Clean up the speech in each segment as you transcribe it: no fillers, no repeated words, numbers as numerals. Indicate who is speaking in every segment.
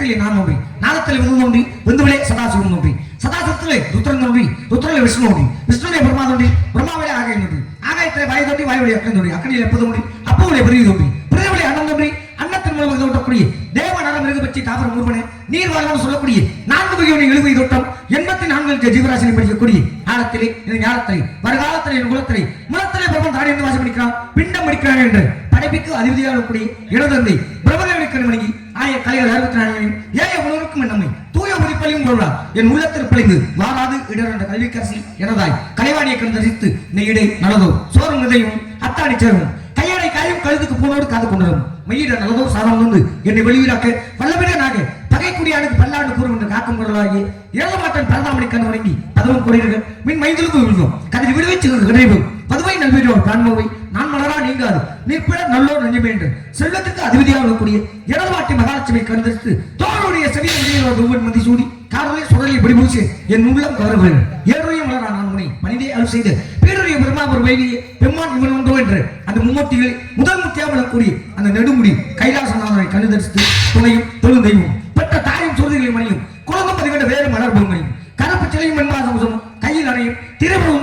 Speaker 1: சக்தியிலே நான் நோன்றி நாதத்திலே விந்து நோன்றி விந்துவிலே சதாசிவம் நோன்றி சதாசிவத்திலே ருத்ரன் நோன்றி ருத்ரனிலே விஷ்ணு நோன்றி விஷ்ணுவிலே பிரம்மா நோன்றி பிரம்மாவிலே ஆகாயம் நோன்றி ஆகாயத்திலே வாயு தோன்றி வாயுவிலே அக்கன் நோன்றி அக்கனிலே எப்போது நோன்றி அப்போவிலே பிரிவு நோன்றி பிரிவிலே அண்ணன் நோன்றி அன்னத்தின் மூலமாக தோட்டக்கூடிய தேவ நலம் மிருகபட்சி தாவரம் உருவனே நீர் வாழ்வன் சொல்லக்கூடிய 4 வகையான எழுபது தோட்டம் 84 ஜீவராசினை படிக்கக்கூடிய காலத்திலே இந்த ஞானத்திலே வருகாலத்திலே என் குலத்திலே முலத்திலே பிரபன் தாடி என்று வாசம் படிக்கிறான் பிண்டம் படிக்கிறான் என்று படைப்புக்கு அதிபதியாக கூடிய இடதந்தை பிரபலங்களுக்கு வணங்கி ஆய கலைகள் 64 ஏய உணர்வுக்கும் என்னம்மை தூய உரிப்பலையும் கொள்வார் என் உள்ளத்தில் பிழைந்து வாராது இடர் என்ற கல்விக்கரசி எனதாய் கலைவாணியை கண்டறித்து நெய்யிடை நலதோ சோறும் நிதையும் அத்தாடி சேரும் கையடை காயும் கழுதுக்கு போனோடு காது கொண்டரும் மெய்யிட நல்லதோ சாரம் வந்து என்னை வெளியீராக்க வல்லவிடனாக பகைக்குடியானுக்கு பல்லாண்டு கூறும் என்று காக்கும் குரலாகி ஏழமாட்டன் பரதாமணி கண் வணங்கி பதவும் குறைகள் மின் மைந்தலுக்கு விழுந்தோம் கதை விடுவிச்சு கிடைவு பதுவை நல்வீரோர் காண்பவை நான் மலரா நீங்காது நிற்பிட நல்லோர் நெஞ்சமே என்று செல்வத்துக்கு அதிபதியாக வரக்கூடிய இடமாட்டி மகாலட்சுமி கருந்தெடுத்து தோளுடைய செவியை ஒவ்வொரு மதி சூடி காதலை சுடலை பிடிபூசி என் உள்ளம் கவர்வேன் ஏழையும் மலரா நான் உனை மனிதே அருள் செய்து பீடுடைய பிரம்மா ஒரு வைதியை பெம்மான் இவன் ஒன்றோ என்று அந்த மும்மூர்த்திகளை முதல் முத்தியாக வரக்கூடிய அந்த நெடுமுடி கைலாசநாதனை கண்டுதரித்து துணையும் தொழும் தெய்வம் பெற்ற தாயும் சுருதிகளை மணியும் குழந்தை பதிவிட வேறு மலர் பொங்கலையும் கருப்பு சிலையும் என்பாசம் கையில் அணையும் திருப்பூர்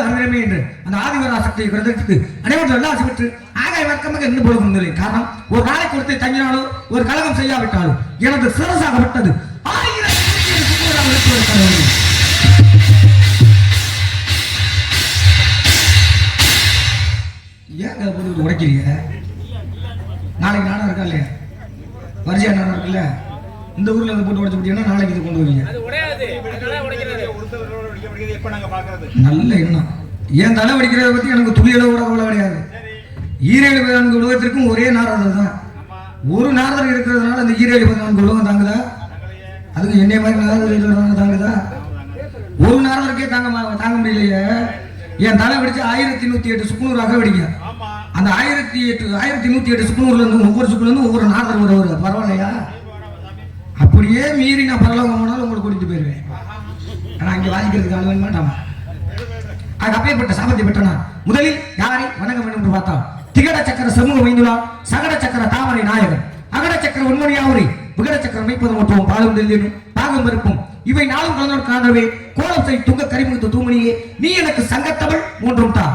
Speaker 1: அறிஞரமே என்று அந்த ஆதிவரா சக்தியை கருதற்கு அனைவரும் எல்லா பெற்று ஆகாய வர்க்கமாக இருந்து போல கொண்டில்லை காரணம் ஒரு நாளை கொடுத்து தங்கினாலும் ஒரு கலகம் செய்யாவிட்டாலும் எனது சிறசாகப்பட்டது 1000 ஏன் உடைக்கிறீங்க நாளைக்கு நானும் இருக்கா இல்லையா வரிசையா நானும் இருக்குல்ல இந்த ஊர்ல இதை போட்டு உடைச்சு விட்டீங்கன்னா நாளைக்கு இதை கொண்டு வருவீங்க நல்ல எண்ணம் ஏன் தலை வடிக்கிறத பத்தி எனக்கு துளியளவு கூட கவலை கிடையாது 7 உலகத்திற்கும் ஒரே நாரதர் தான் ஒரு நாரதர் இருக்கிறதுனால அந்த 7 உலகம் தாங்குதா அதுக்கு என்னை மாதிரி நாரதர் இருக்கிறதுனால தாங்குதா ஒரு நாரதருக்கே தாங்க முடியலையே என் தலை வெடிச்சு 1108 சுக்குநூறாக வெடிக்க அந்த 1108 சுக்குநூறுல இருந்து ஒவ்வொரு சுக்குல இருந்து ஒவ்வொரு நாரதர் வருவாரு பரவாயில்லையா அப்படியே மீறி நான் பரலோகம் போனாலும் உங்களுக்கு கூட்டிட்டு போயிருவேன் ஆனா இங்க வாங்கிக்கிறதுக்கு ஆள் வேணும் மாட்டாமா அது அப்பேற்பட்ட சாபத்தை பெற்றனா முதலில் யாரை வணங்க வேண்டும் என்று பார்த்தா திகட சக்கர சமூக வைந்துலா சகட சக்கர தாமரை நாயகன் அகட சக்கர உண்மணியாவரை விகட சக்கரம் வைப்பது மட்டும் பாலும் தெல்லியனும் பாகம் இருக்கும் இவை நாளும் கலந்தோர் காணவே கோலம் செய் துங்க கரிமுகத்து தூமணியே நீ எனக்கு சங்கத்தமிழ் மூன்றும் தா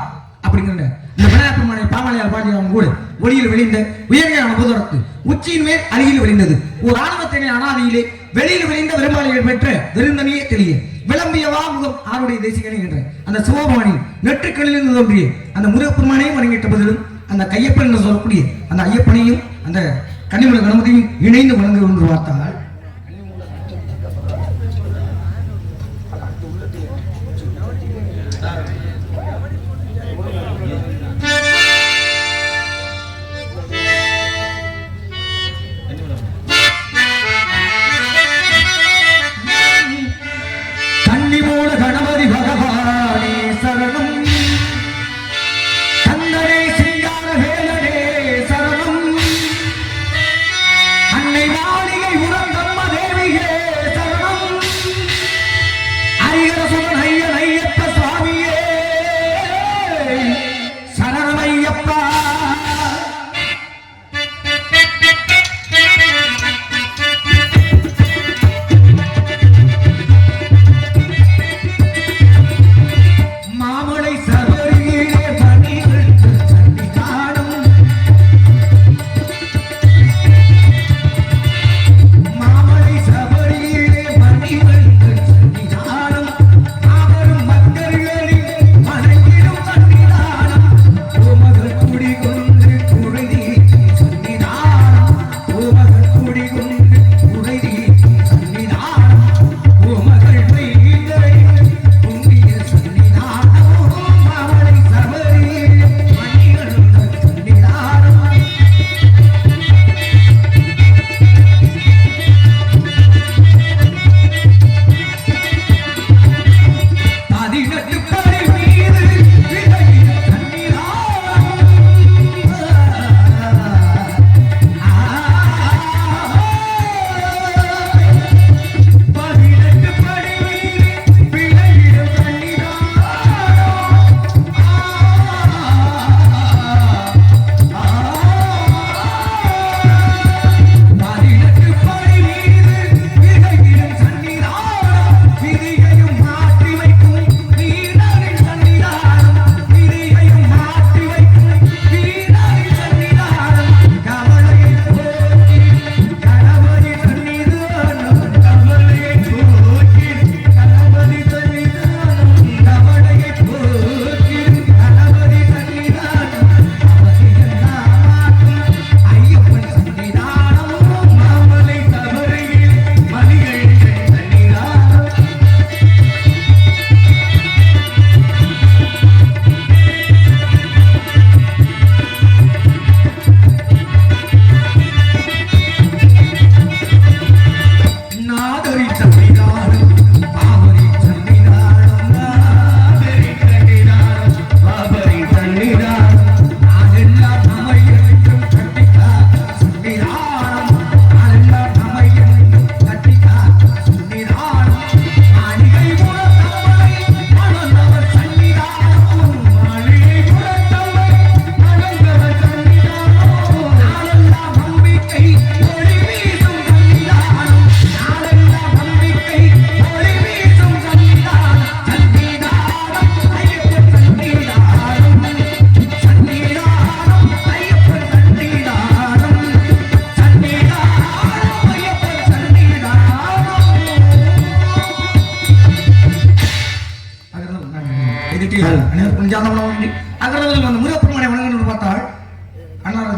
Speaker 1: அப்படிங்கிற இந்த விநாயகமான பாமலையால் பாடியவன் கூட ஒளியில் விளைந்த உயர்கையான புதரத்து உச்சியின் மேல் அருகில் விளைந்தது ஒரு ஆணவத்தினை அனாதியிலே வெளியில் விளைந்த விரும்பாளிகள் பெற்ற விருந்தனியே தெளிய விளம்பியவா முகம் ஆருடைய தேசிகனை என்ற அந்த சிவபவானி நெற்றுக்களிலிருந்து தோன்றிய அந்த முருகப்பெருமானையும் வணங்கிட்ட பதிலும் அந்த கையப்பன் என்று சொல்லக்கூடிய அந்த ஐயப்பனையும் அந்த கன்னிமுக கணபதியும் இணைந்து வணங்க என்று பார்த்தால்
Speaker 2: மாளிகை உறந்த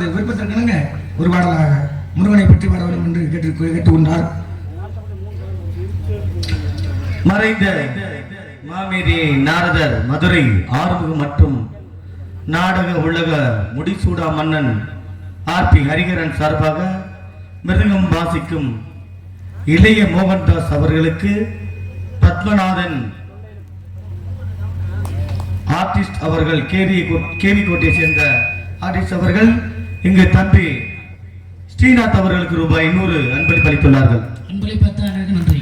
Speaker 1: அவரது விருப்பத்திற்கிணங்க ஒரு பாடலாக முருகனை பற்றி பாட வேண்டும் என்று கேட்டுக்கொண்டார்.
Speaker 2: மறைந்த மாமேரி நாரதர் மதுரை ஆறுமுகம் மற்றும் நாடக உலக முடிசூடா மன்னன் ஆர்.பி. ஹரிகரன் சார்பாக மிருதங்கம் வாசிக்கும் இளைய மோகன்தாஸ் அவர்களுக்கு பத்மநாதன் ஆர்டிஸ்ட் அவர்கள் கேவிக்கோட்டையை சேர்ந்த ஆர்டிஸ்ட் அவர்கள் இங்கு தம்பி ஸ்ரீநாத் அவர்களுக்கு ரூபாய் 200 அன்பளிப்பு அளித்துள்ளார்கள்.
Speaker 1: நன்றி.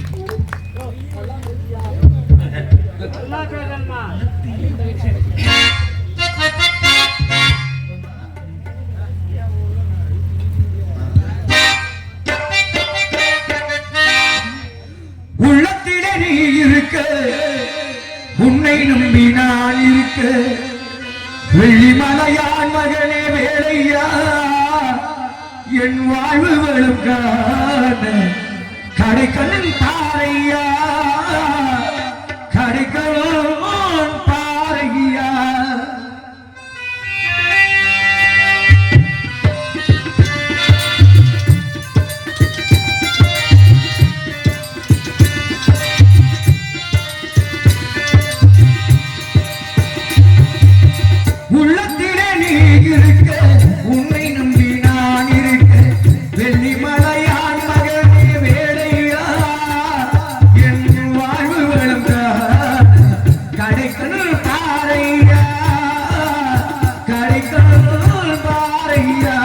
Speaker 1: உள்ளத்திலே நீ இருக்க, உன்னை நம்பி நான் இருக்க, வெள்ளிமலையான் மகனே வேலையா, என் வாழ்வு வளம் காண கடைக்கண்ணன் பாறையா, கடைக்கண்ணன் பாறையா. உள்ளத்திலே நீ இருக்க, உன்னை நம்பி நான் இருக்க, வெள்ளிமலையான் மகனே வேலையா, என் வாழ்வு வளம் கடைக்கண்ணன் பாறையா, கடைக்கண்ணன் பாறையா.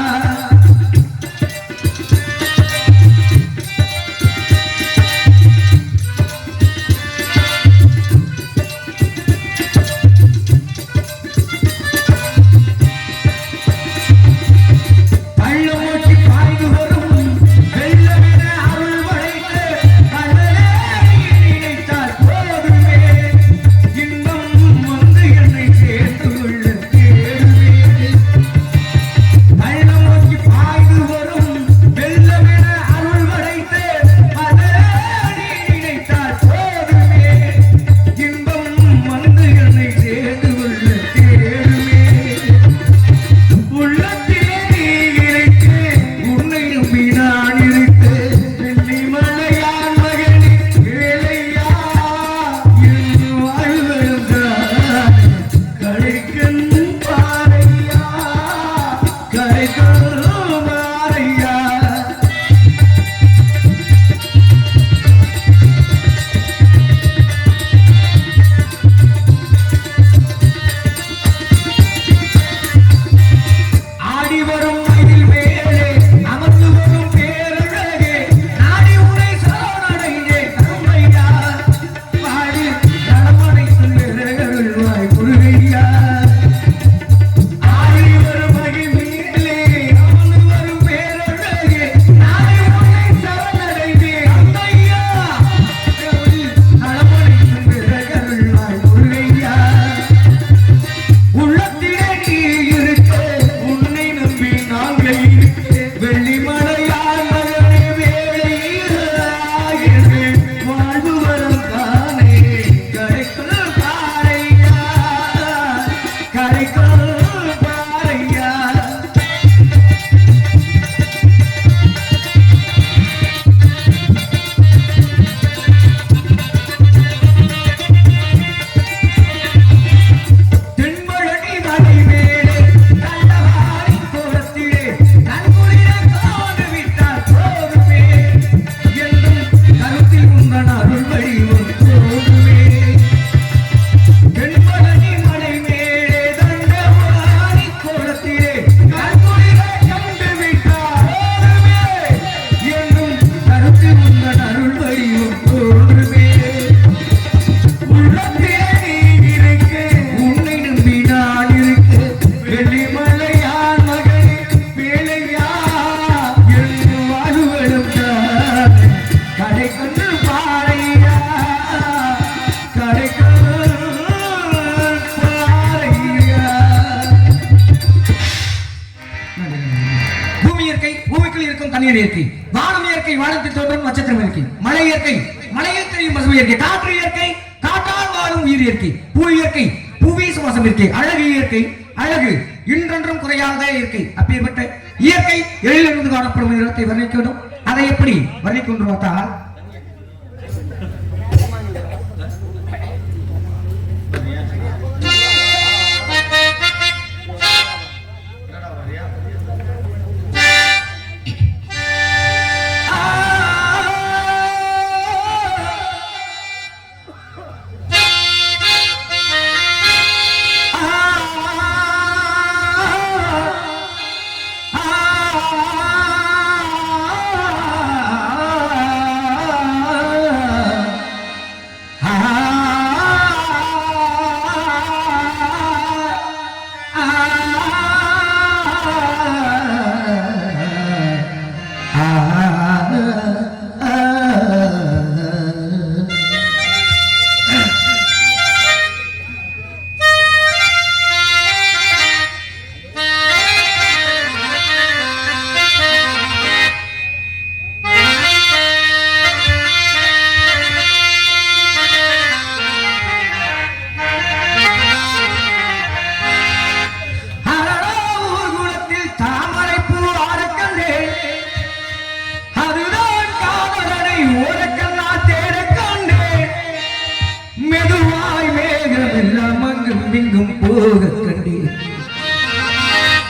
Speaker 1: தண்ணீர் இயற்கை, வானம் இயற்கை, வானத்தில் தோன்றும் நட்சத்திரம் இயற்கை, மழை இயற்கை, மழையில் தெரியும் பசுமை இயற்கை, காற்று இயற்கை, காற்றால் வாழும் உயிர் இயற்கை, பூ இயற்கை, பூவி சுவாசம் இயற்கை, அழகு இயற்கை, அழகு இன்றென்றும் குறையாத இயற்கை. அப்பேற்பட்ட இயற்கை எழிலிருந்து காணப்படும் இடத்தை வர்ணிக்க வேண்டும். அதை எப்படி வர்ணிக்கொண்டு பார்த்தால்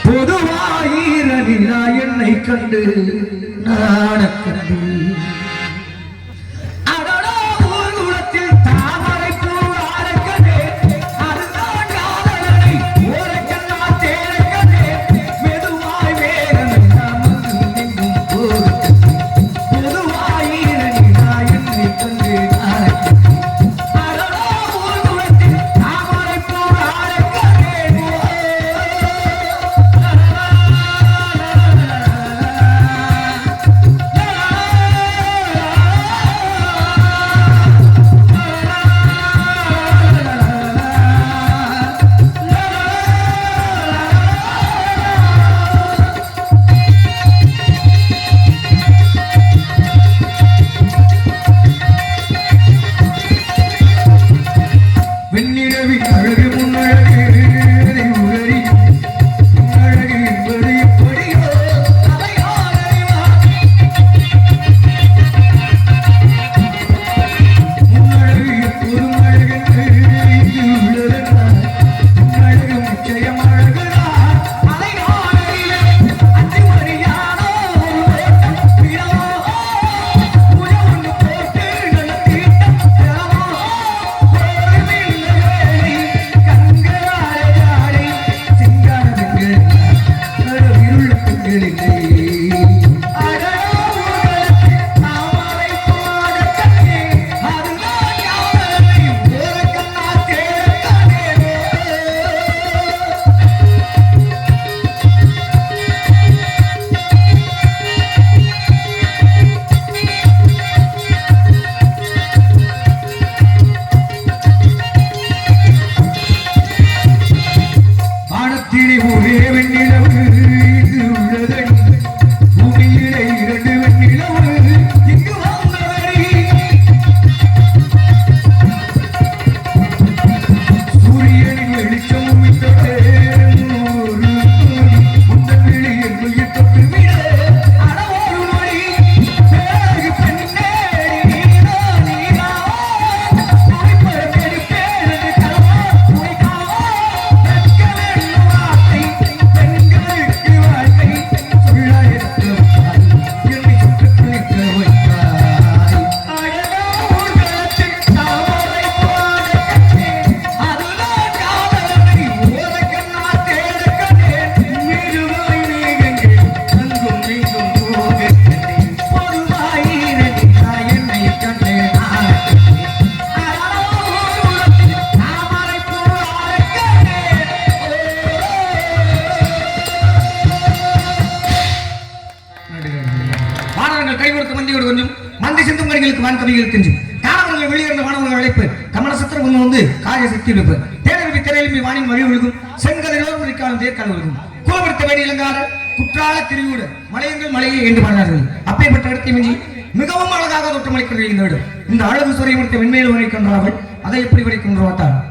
Speaker 1: பொதுவாயிரா என்னை கண்டு நாணக்கண்டு குற்றால திருவிழா மலையங்கள் மலையை என்று பாடினார்கள். அப்பேற்பட்ட இடத்தை மிஞ்சி மிகவும் அழகாக தோற்றமளிக்கின்ற இந்த இடம். இந்த அழகு சுரை முடித்த மென்மேல் வரைக்கின்றார்கள். அதை எப்படி வரைக்கின்றோம்?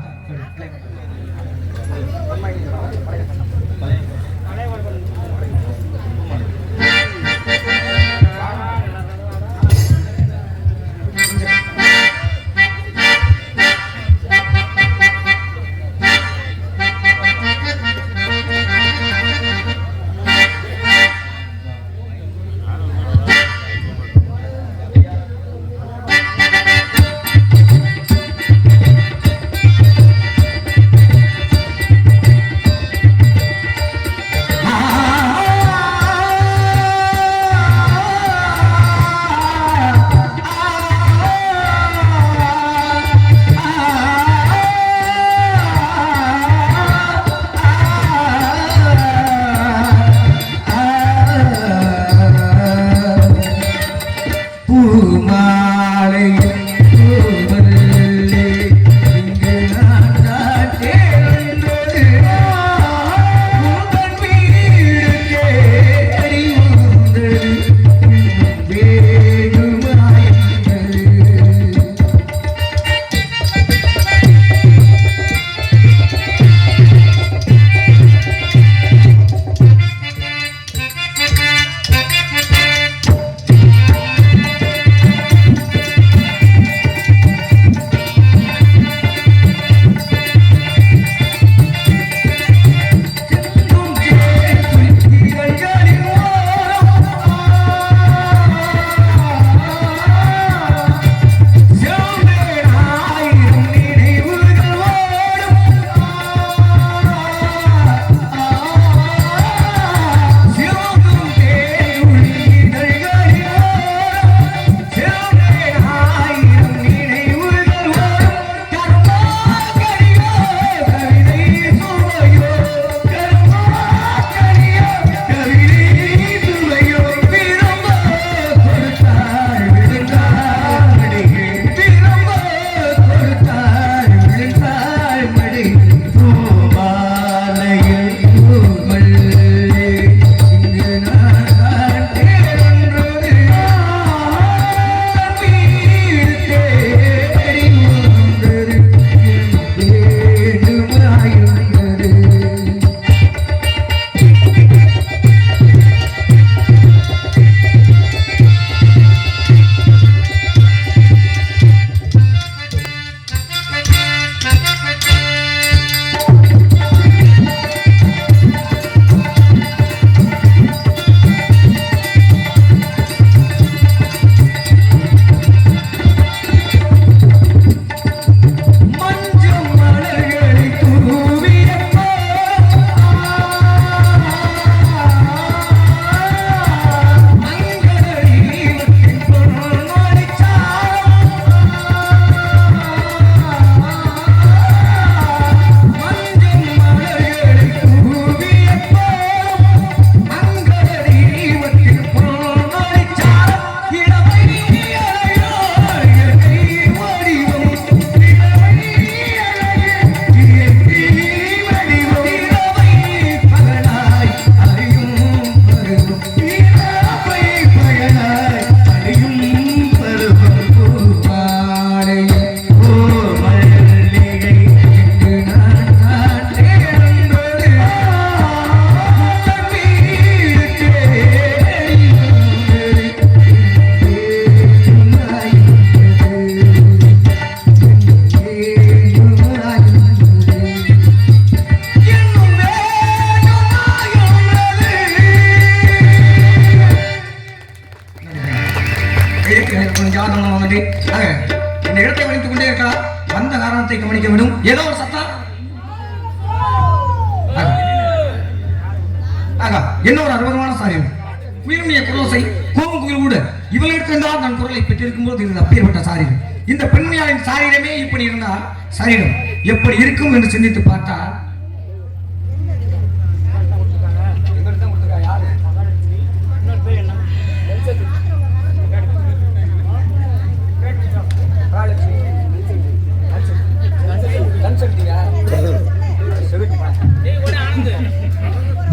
Speaker 1: தருகிறோம்.
Speaker 2: பயனாய் அடையும் பருவம் பூவாடையில் ஓர் மல்லிகை
Speaker 1: இங்கு நான் காண்கிறேன் என்பது
Speaker 2: தண்ணீருக்கு
Speaker 1: இந்த இடத்தை கவனித்துக் கொண்டே இருக்கலாம். வந்த காரணத்தை கவனிக்க வேண்டும். ஏதோ ஒரு சத்தம். ஆகா, என்ன ஒரு அற்புதமான சாரியம். குயிலுடைய குரலோசை கோபம் குயில் கூட இவளிடத்திலிருந்தால் நான் குரலை பெற்றிருக்கும் போது இருந்த அப்பேற்பட்ட சாரியம். இந்த பெண்மணியாரின் சாரியிடமே இப்படி இருந்தால் சாரியம் எப்படி இருக்கும் என்று சிந்தித்து பார்த்தால்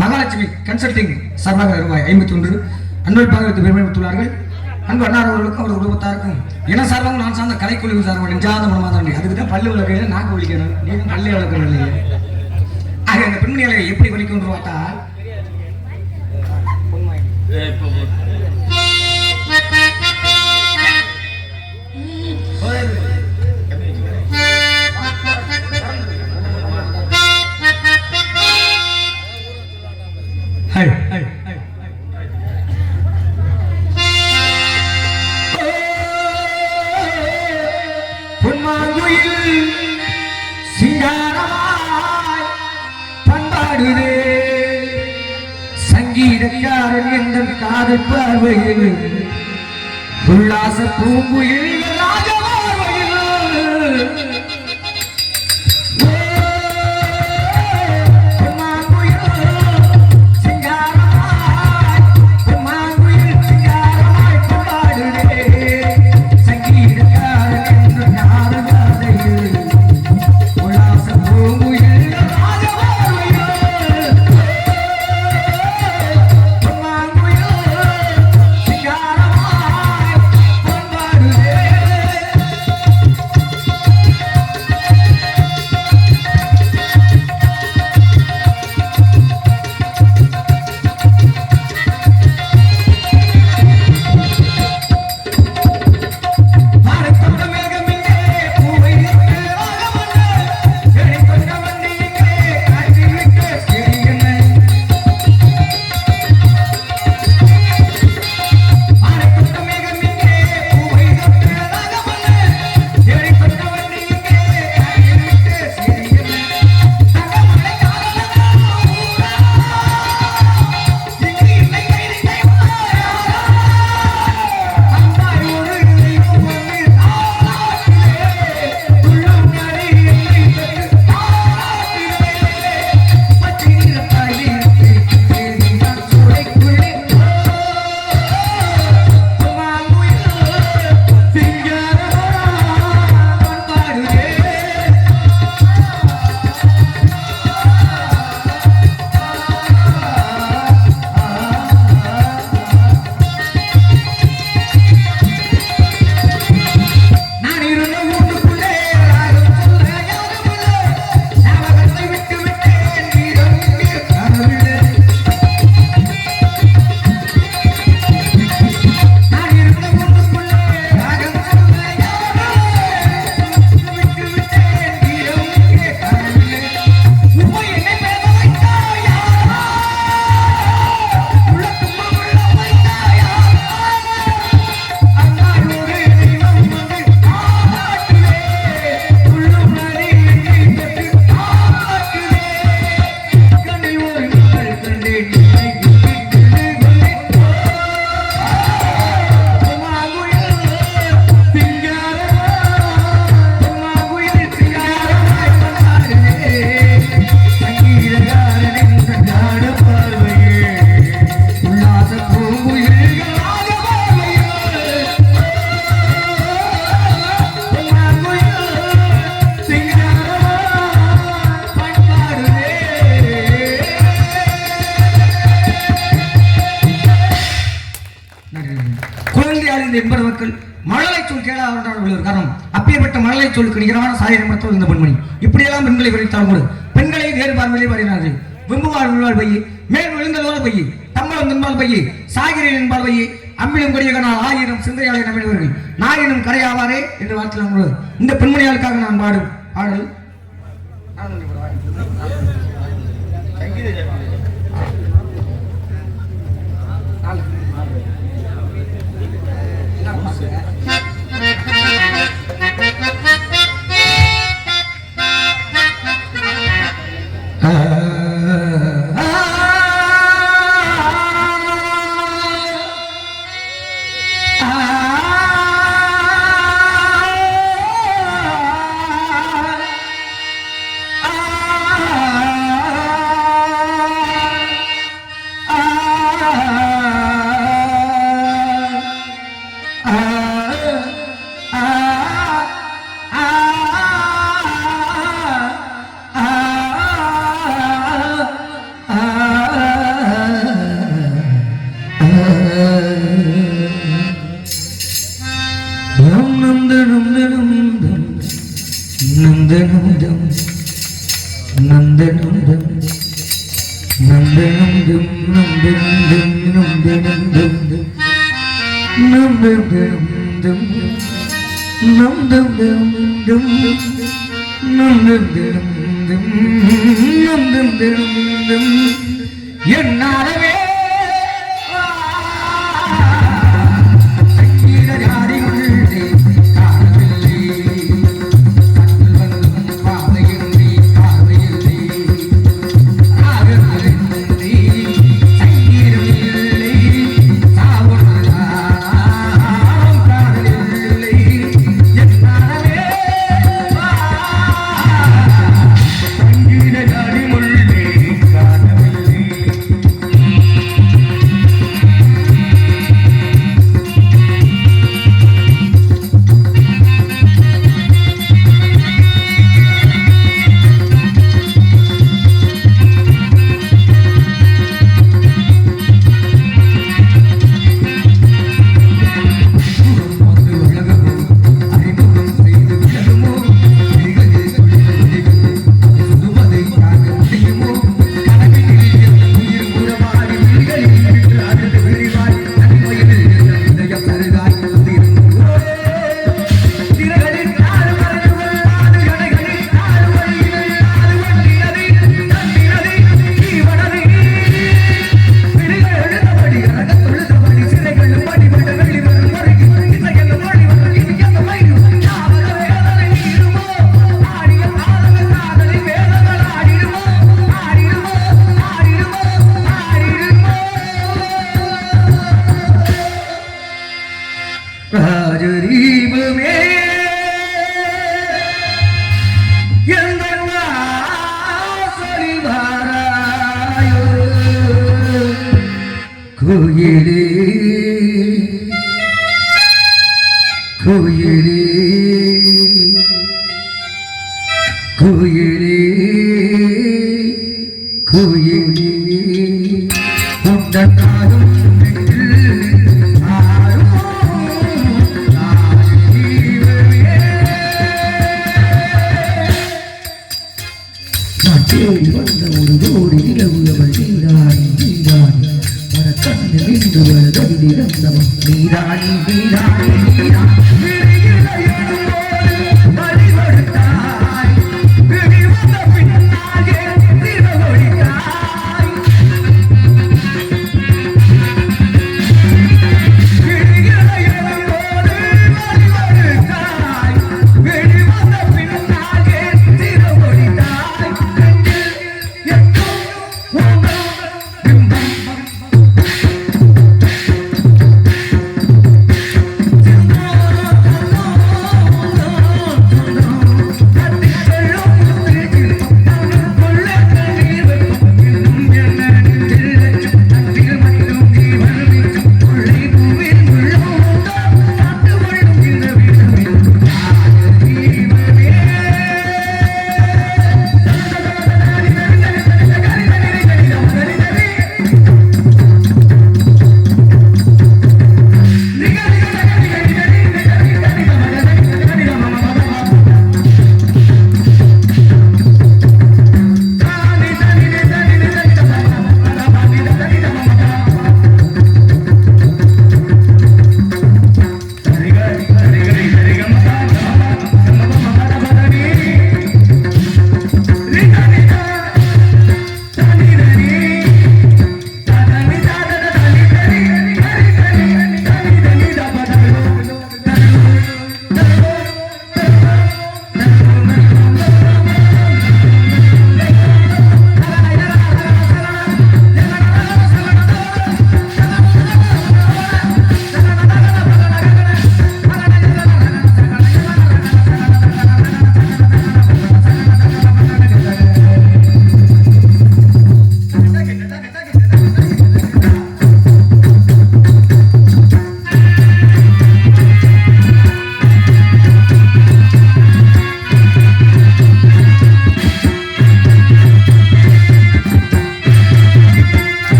Speaker 1: மகாலட்சுமி கன்சல்டிங் சார்பாக ரூபாய் 51 அன்பளிப்பாக பெருமைப்படுத்தியுள்ளார்கள். அன்பு அண்ணார் அவர்களுக்கும் அவரது குடும்பத்தாருக்கும் என்ன சார்பாக நான் சார்ந்த கலைக்குழு சார்பாக நெஞ்சாத மனமாதாண்டி அதுக்கு தான் பல்லு விளக்கையில் நாக்கு வலிக்கணும். நீங்க பல்லே வளர்க்கணும் இல்லையே. ஆக அந்த பெண்மணிகளை எப்படி வலிக்கும் பார்த்தால் பொன்மாங்குயில் சிங்காரமாய் பண்பாடுதே சங்கீதக்காரன் என்ற காதல் பார்வையில் உல்லாச பூங்குயில் ராஜவார்வையில் செந்தரையாளி இந்த என்பது மக்கள் மழலை சொல் கேளாத ஒரு காரணம். அப்பேற்பட்ட மழலை சொல்லுக்கு நிகரான சாதனை மருத்துவம் இந்த பெண்மணி இப்படியெல்லாம் பெண்களை விளைத்தாலும் கூட பெண்களை வேறு பார்வையிலே பாடினார்கள். வெம்புவார் விழுவார் பையே, மேல் விழுந்ததோர் பையே, தம்பளம் தின்பால் பையே, சாகிரன் என்பால் பையே, அம்பிலும் கொடியகனால் 1000 சிந்தையாளை நம்பினவர்கள் நாயினும் கரையாவாரே என்று வார்த்தை. இந்த பெண்மணியாளுக்காக நான் பாடும் பாடல் என்னாலவே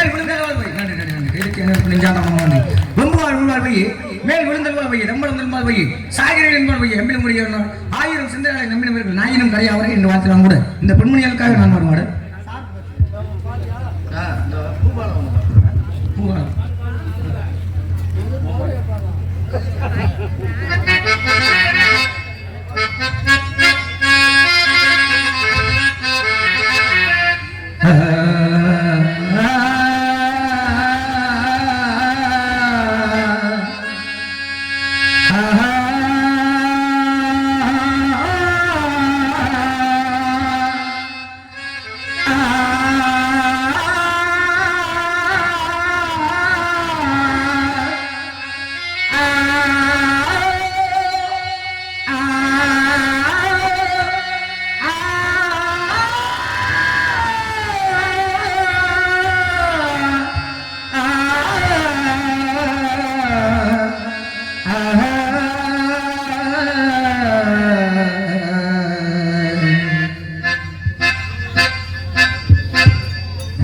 Speaker 1: மேல் விழுந்தல்வாள் வை நன்றி நன்றி நன்றி கைதுக்கு என்ன நெஞ்சாந்தம் நன்றி வெம்புவாள் உள்வாள் வை மேல் விழுந்தல்வாள் வை ரம்பளம் நண்பாள் வை சாகிரல் என்பாள் வை எம்பிலும் முடியவர்கள் 1000 சிந்தனைகளை நம்பினவர்கள் நாயினும் கரையாவரை என்று வாழ்த்தலாம் கூட இந்த பெண்மணிகளுக்காக நான் வருமாறு பூபாலம்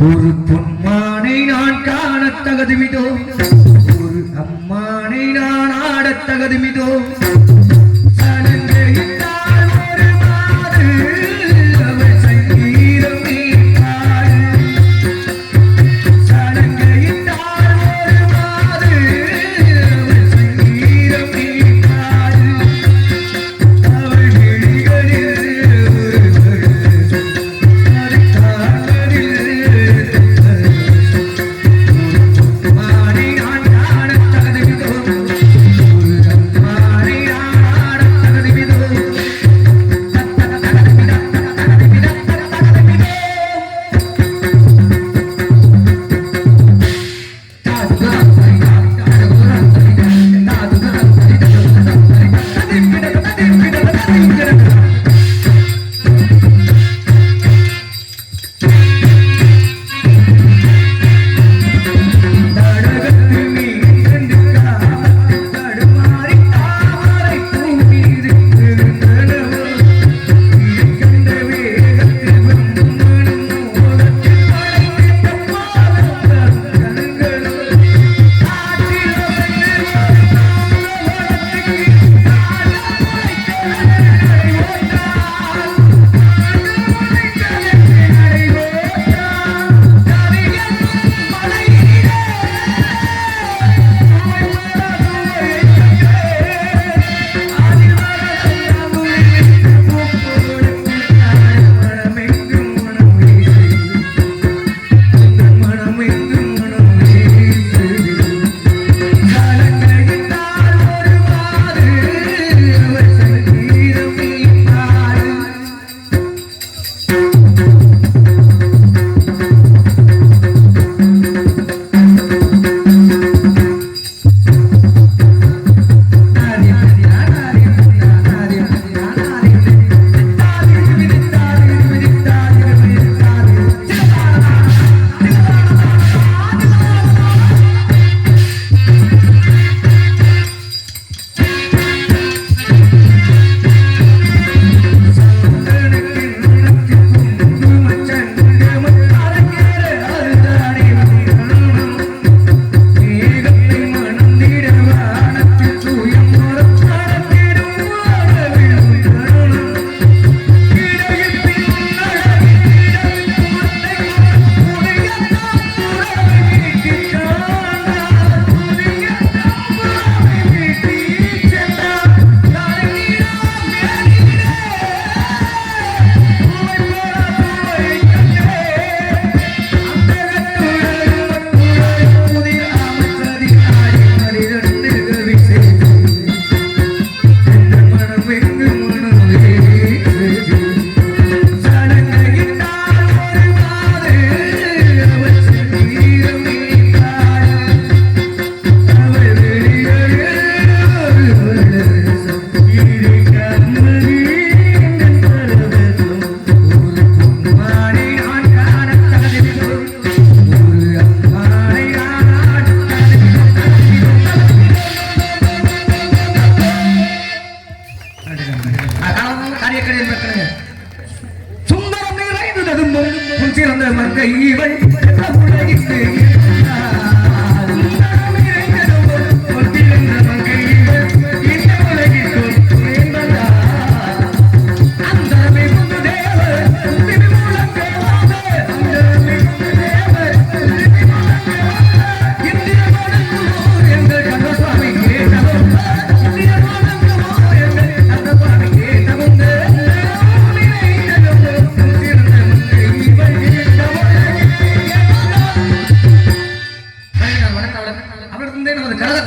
Speaker 1: ஒரு பொன்மானை நான் காணத் தகுதிமிதோ ஒரு அம்மானை நான் ஆடத் தகுதிமிதோ சலங்கையிட்டால் ஒரு மாது அவள் சங்கீதம் நீ பாடு சலங்கையிட்டால் ஒரு மாது அவள் சங்கீதம் நீ பாடு அவள் விழிகளில் மாறி நான் காணத் தகுதிமிதோ ஒரு அம்மானை நான்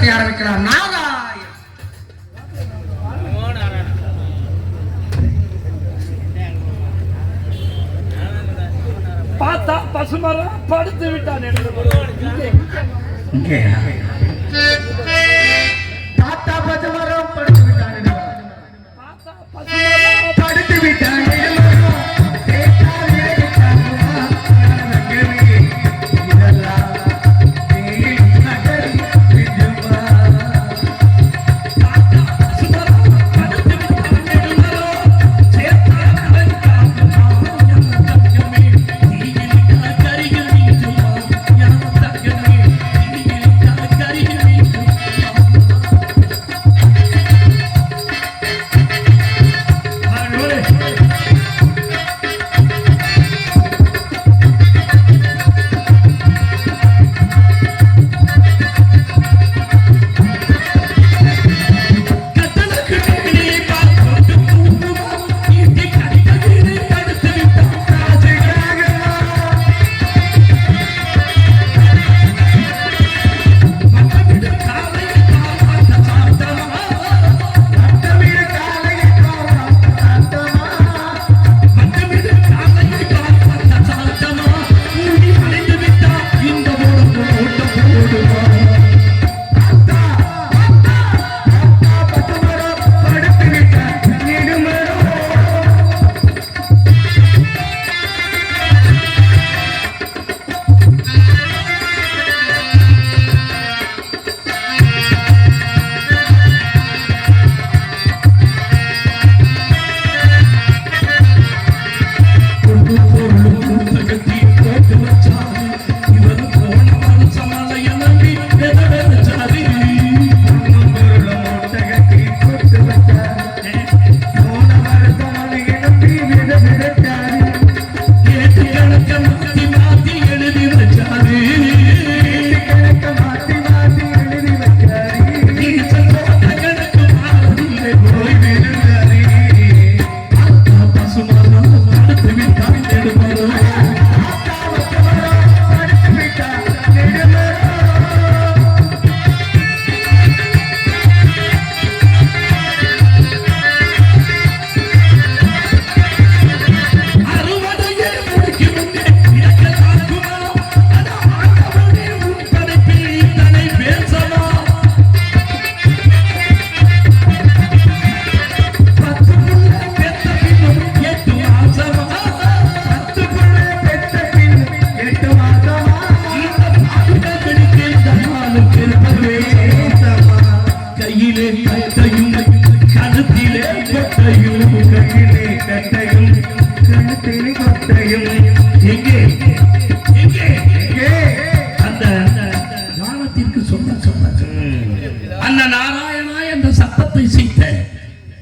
Speaker 1: மந்திரத்தை ஆரம்பிக்கலாம். நாராயண
Speaker 3: பார்த்தா பசுமரம் படுத்து விட்டான்.
Speaker 2: தாத்தா பசுமரம் படுத்து விட்டான்.
Speaker 3: பார்த்தா பசுமரம்
Speaker 2: படுத்து விட்டான்.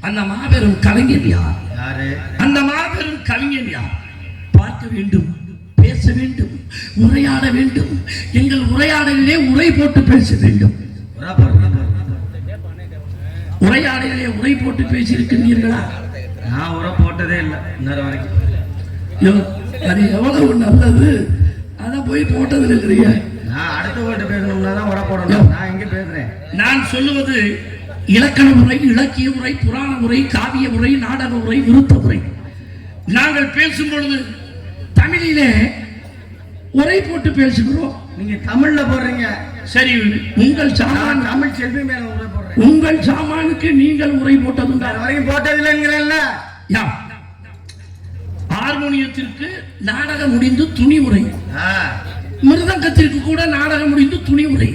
Speaker 3: அந்த மாபெரும் கவிஞர் யார்? அந்த மாபெரும் கவிஞர் யார்? பார்க்க வேண்டும், பேச வேண்டும், உரையாட வேண்டும். எங்கள் உரையாடலிலே உரை போட்டு பேச வேண்டும். உரையாடலிலே உரை போட்டு பேசியிருக்கிறீர்களா?
Speaker 2: நான் உரை போட்டதே இல்லை இன்னொரு வரைக்கும்.
Speaker 3: அது எவ்வளவு நல்லது. அதான் போய் போட்டது இருக்கிறீங்க.
Speaker 2: நான் அடுத்த போட்டு பேசணும்னா தான் உரை போடணும். நான் எங்க பேசுறேன்?
Speaker 3: நான் சொல்லுவது இலக்கண உரை, இலக்கிய உரை, புராண உரை, காவிய உரை, நாடக உரை, விருத்த உரை. நாங்கள் பேசும் பொழுது தமிழிலே உரை போட்டு பேசுகிறோம்.
Speaker 2: நீங்க தமிழ்ல போடுறீங்க.
Speaker 3: சரி, உங்கள் சாமான்
Speaker 2: தமிழ் செல்வி மேல உரை போடுறேன்.
Speaker 3: உங்கள் சாமானுக்கு நீங்கள் உரை போட்டதுண்டா?
Speaker 2: வரைக்கும் போட்டதில்லைங்கிறல்ல.
Speaker 3: ஹார்மோனியத்திற்கு நாடகம் முடிந்து துணி உரை, மிருதங்கத்திற்கு கூட நாடகம் முடிந்து துணி உரை,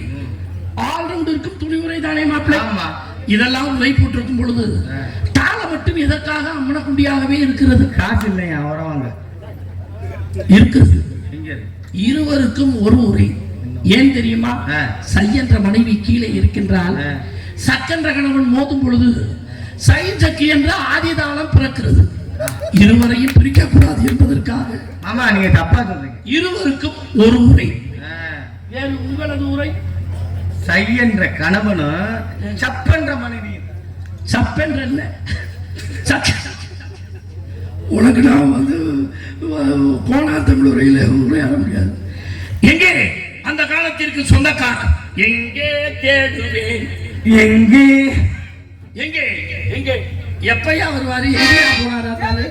Speaker 3: ஆல்ரவுண்டருக்கும் துணி உரை தானே மாப்பிள்ளை? இதெல்லாம் உரை போட்டிருக்கும் பொழுது தாளம் மட்டும் எதற்காக அம்மனக்குண்டியாகவே இருக்கிறது?
Speaker 2: காசு இல்லையா வரவாங்க
Speaker 3: இருக்கிறது. இருவருக்கும் ஒரு உரை. ஏன் தெரியுமா? சையென்ற மனைவி கீழே இருக்கின்றால் சக்கென்ற கணவன் மோதும் பொழுது சை சக்கி என்ற ஆதிதாளம் பிறக்கிறது. இருவரையும் பிரிக்க கூடாது என்பதற்காக.
Speaker 2: ஆமா, நீங்க தப்பா சொல்றீங்க.
Speaker 3: இருவருக்கும் ஒரு உரை. ஏன் உங்களது உரை?
Speaker 2: சை என்ற கணவனும் சப்பென்ற மனைவி.
Speaker 3: சப்பென்ற இல்ல, உனக்கு நான் வந்து கோணா தமிழ் உரையில உரையாட முடியாது. எங்கே அந்த காலத்திற்கு சொந்தக்காரன் எங்கே தேடுவேன்
Speaker 2: எங்கே
Speaker 3: எங்கே எங்கே எப்பயா வருவாரு எங்கே போனாரு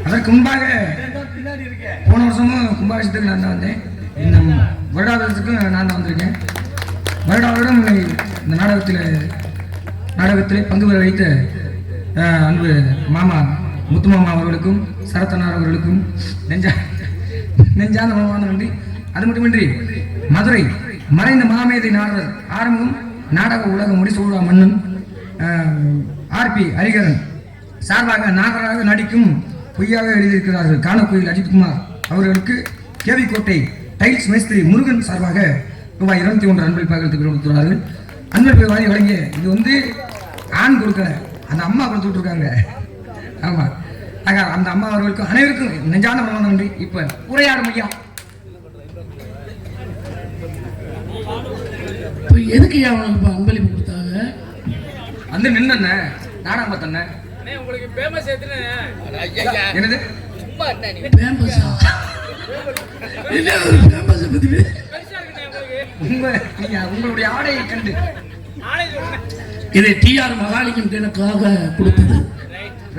Speaker 1: அதற்கு முன்பாக போன வருஷமும் கும்பாபிஷேகத்துக்கு நான் தான் வந்தேன். இந்த வருடாபிஷத்துக்கும் நான் தான் வந்திருக்கேன். வருடம் இந்த நாடகத்திலே பங்கு பெற வைத்த அன்பு மாமா முத்துமாமா அவர்களுக்கும் சரத்தனார் அவர்களுக்கும் நெஞ்சார்ந்த மனமார்ந்த நன்றி. அது மட்டுமின்றி மதுரை மறைந்த மாமேதை நாடகர் ஆரம்பம் நாடக உலக முடிசூழா மன்னன் ஆர்பி ஹரிகரன் சார்பாக நாகராக நடிக்கும் பொய்யாக எழுதியிருக்கிறார்கள் காணக்கோயில் அஜித்குமார் அவர்களுக்கு கேவிக்கோட்டை டைல்ஸ் மேஸ்திரி முருகன் சார்பாக ரூபாய் 21 அன்பளிப்பாக கொடுத்துள்ளார்கள். அன்பளிப்பை வாரி வழங்கிய இது வந்து ஆண் கொடுக்கல, அந்த அம்மா கொடுத்துட்டு இருக்காங்க. ஆமா, ஆக அந்த அம்மா அவர்களுக்கும் அனைவருக்கும் நெஞ்சான மனமான நன்றி. இப்ப உரையாடும் ஐயா
Speaker 3: எதுக்கு அவனுக்கு அன்பளிப்பு கொடுத்தாங்க?
Speaker 1: வந்து நின்ன நாடகம் பார்த்தன என்னது உங்களுடைய ஆடையை கண்டு
Speaker 3: இதை டிஆர் மகாலிங்கம் எனக்காக கொடுத்தது.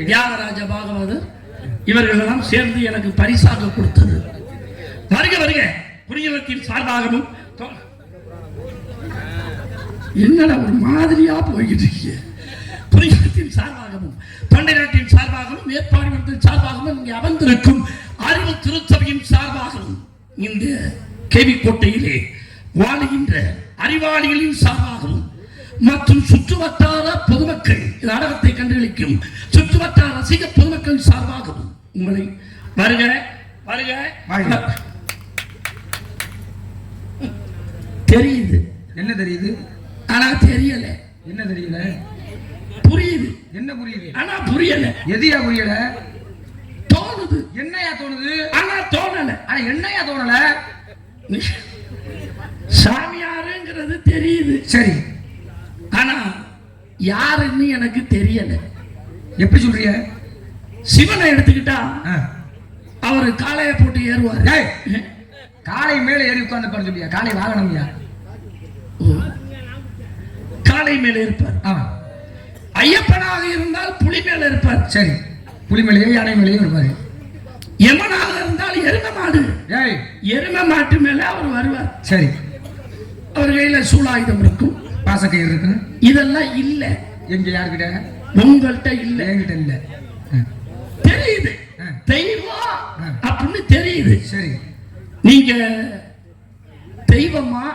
Speaker 3: தியாகராஜ பாகவதர் இவர்கள் எல்லாம் சேர்ந்து எனக்கு பரிசாக கொடுத்தது. வருக வருக. புரியலத்தின் சார்பாகவும் என்னடா ஒரு மாதிரியா போய்கிட்டு இருக்கீங்க. புரியலத்தின் சார்பாகவும் தொண்டை நாட்டின் சார்பாகவும் ஏற்பாடு சார்பாகவும் இங்கே அமர்ந்திருக்கும் அறிவு திருச்சபையின் சார்பாகவும் இந்த கேவிக்கோட்டையிலே வாழுகின்ற அறிவாளிகளின் சார்பாகவும் மற்றும் சுற்றுவட்டார பொதுமக்கள் நாடகத்தை கண்டுகளிக்கும் சுற்றுவட்டார ரசிக பொதுமக்கள் சார்பாகவும் உங்களை வருக வருக. தெரியுது
Speaker 1: என்ன தெரியுது?
Speaker 3: ஆனா தெரியல.
Speaker 1: என்ன தெரியல?
Speaker 3: புரியுது.
Speaker 1: என்ன புரியுது?
Speaker 3: ஆனா புரியல.
Speaker 1: எதையா புரியல?
Speaker 3: தோணுது.
Speaker 1: என்னையா தோணுது?
Speaker 3: ஆனா தோணல.
Speaker 1: ஆனா என்னையா தோணல?
Speaker 3: சாமியாருங்கிறது தெரியுது.
Speaker 1: சரி,
Speaker 3: ஆனா யாருன்னு எனக்கு தெரியல.
Speaker 1: எப்படி சொல்றிய?
Speaker 3: சிவனை எடுத்துக்கிட்டா அவரு காளைய போட்டு ஏறுவார்.
Speaker 1: காளை மேல ஏறி உட்கார்ந்து பாரு சொல்லியா? காளை வாகனம்யா.
Speaker 3: காளை மேல இருப்பார். ஐயப்பனாக இருந்தால் புலி மேல இருப்பார்.
Speaker 1: சரி, புலி மேலேயே யானை மேலேயே இருப்பாரு.
Speaker 3: யமனாக இருந்தால் எருமை மாடு, எருமை மாட்டு மேல அவர் வருவார்.
Speaker 1: சரி,
Speaker 3: அவர் கையில சூலாயுதம் இருக்கும்,
Speaker 1: பாசக்கயிறு இருக்கு. இதெல்லாம்
Speaker 3: இல்ல.
Speaker 1: எங்க யாருக்கிட்ட?
Speaker 3: உங்கள்கிட்ட இல்ல.
Speaker 1: என்கிட்ட இல்ல.
Speaker 3: தெரியுது தெய்வம் அப்படின்னு தெரியுது.
Speaker 1: சரி,
Speaker 3: நீங்க தெய்வமா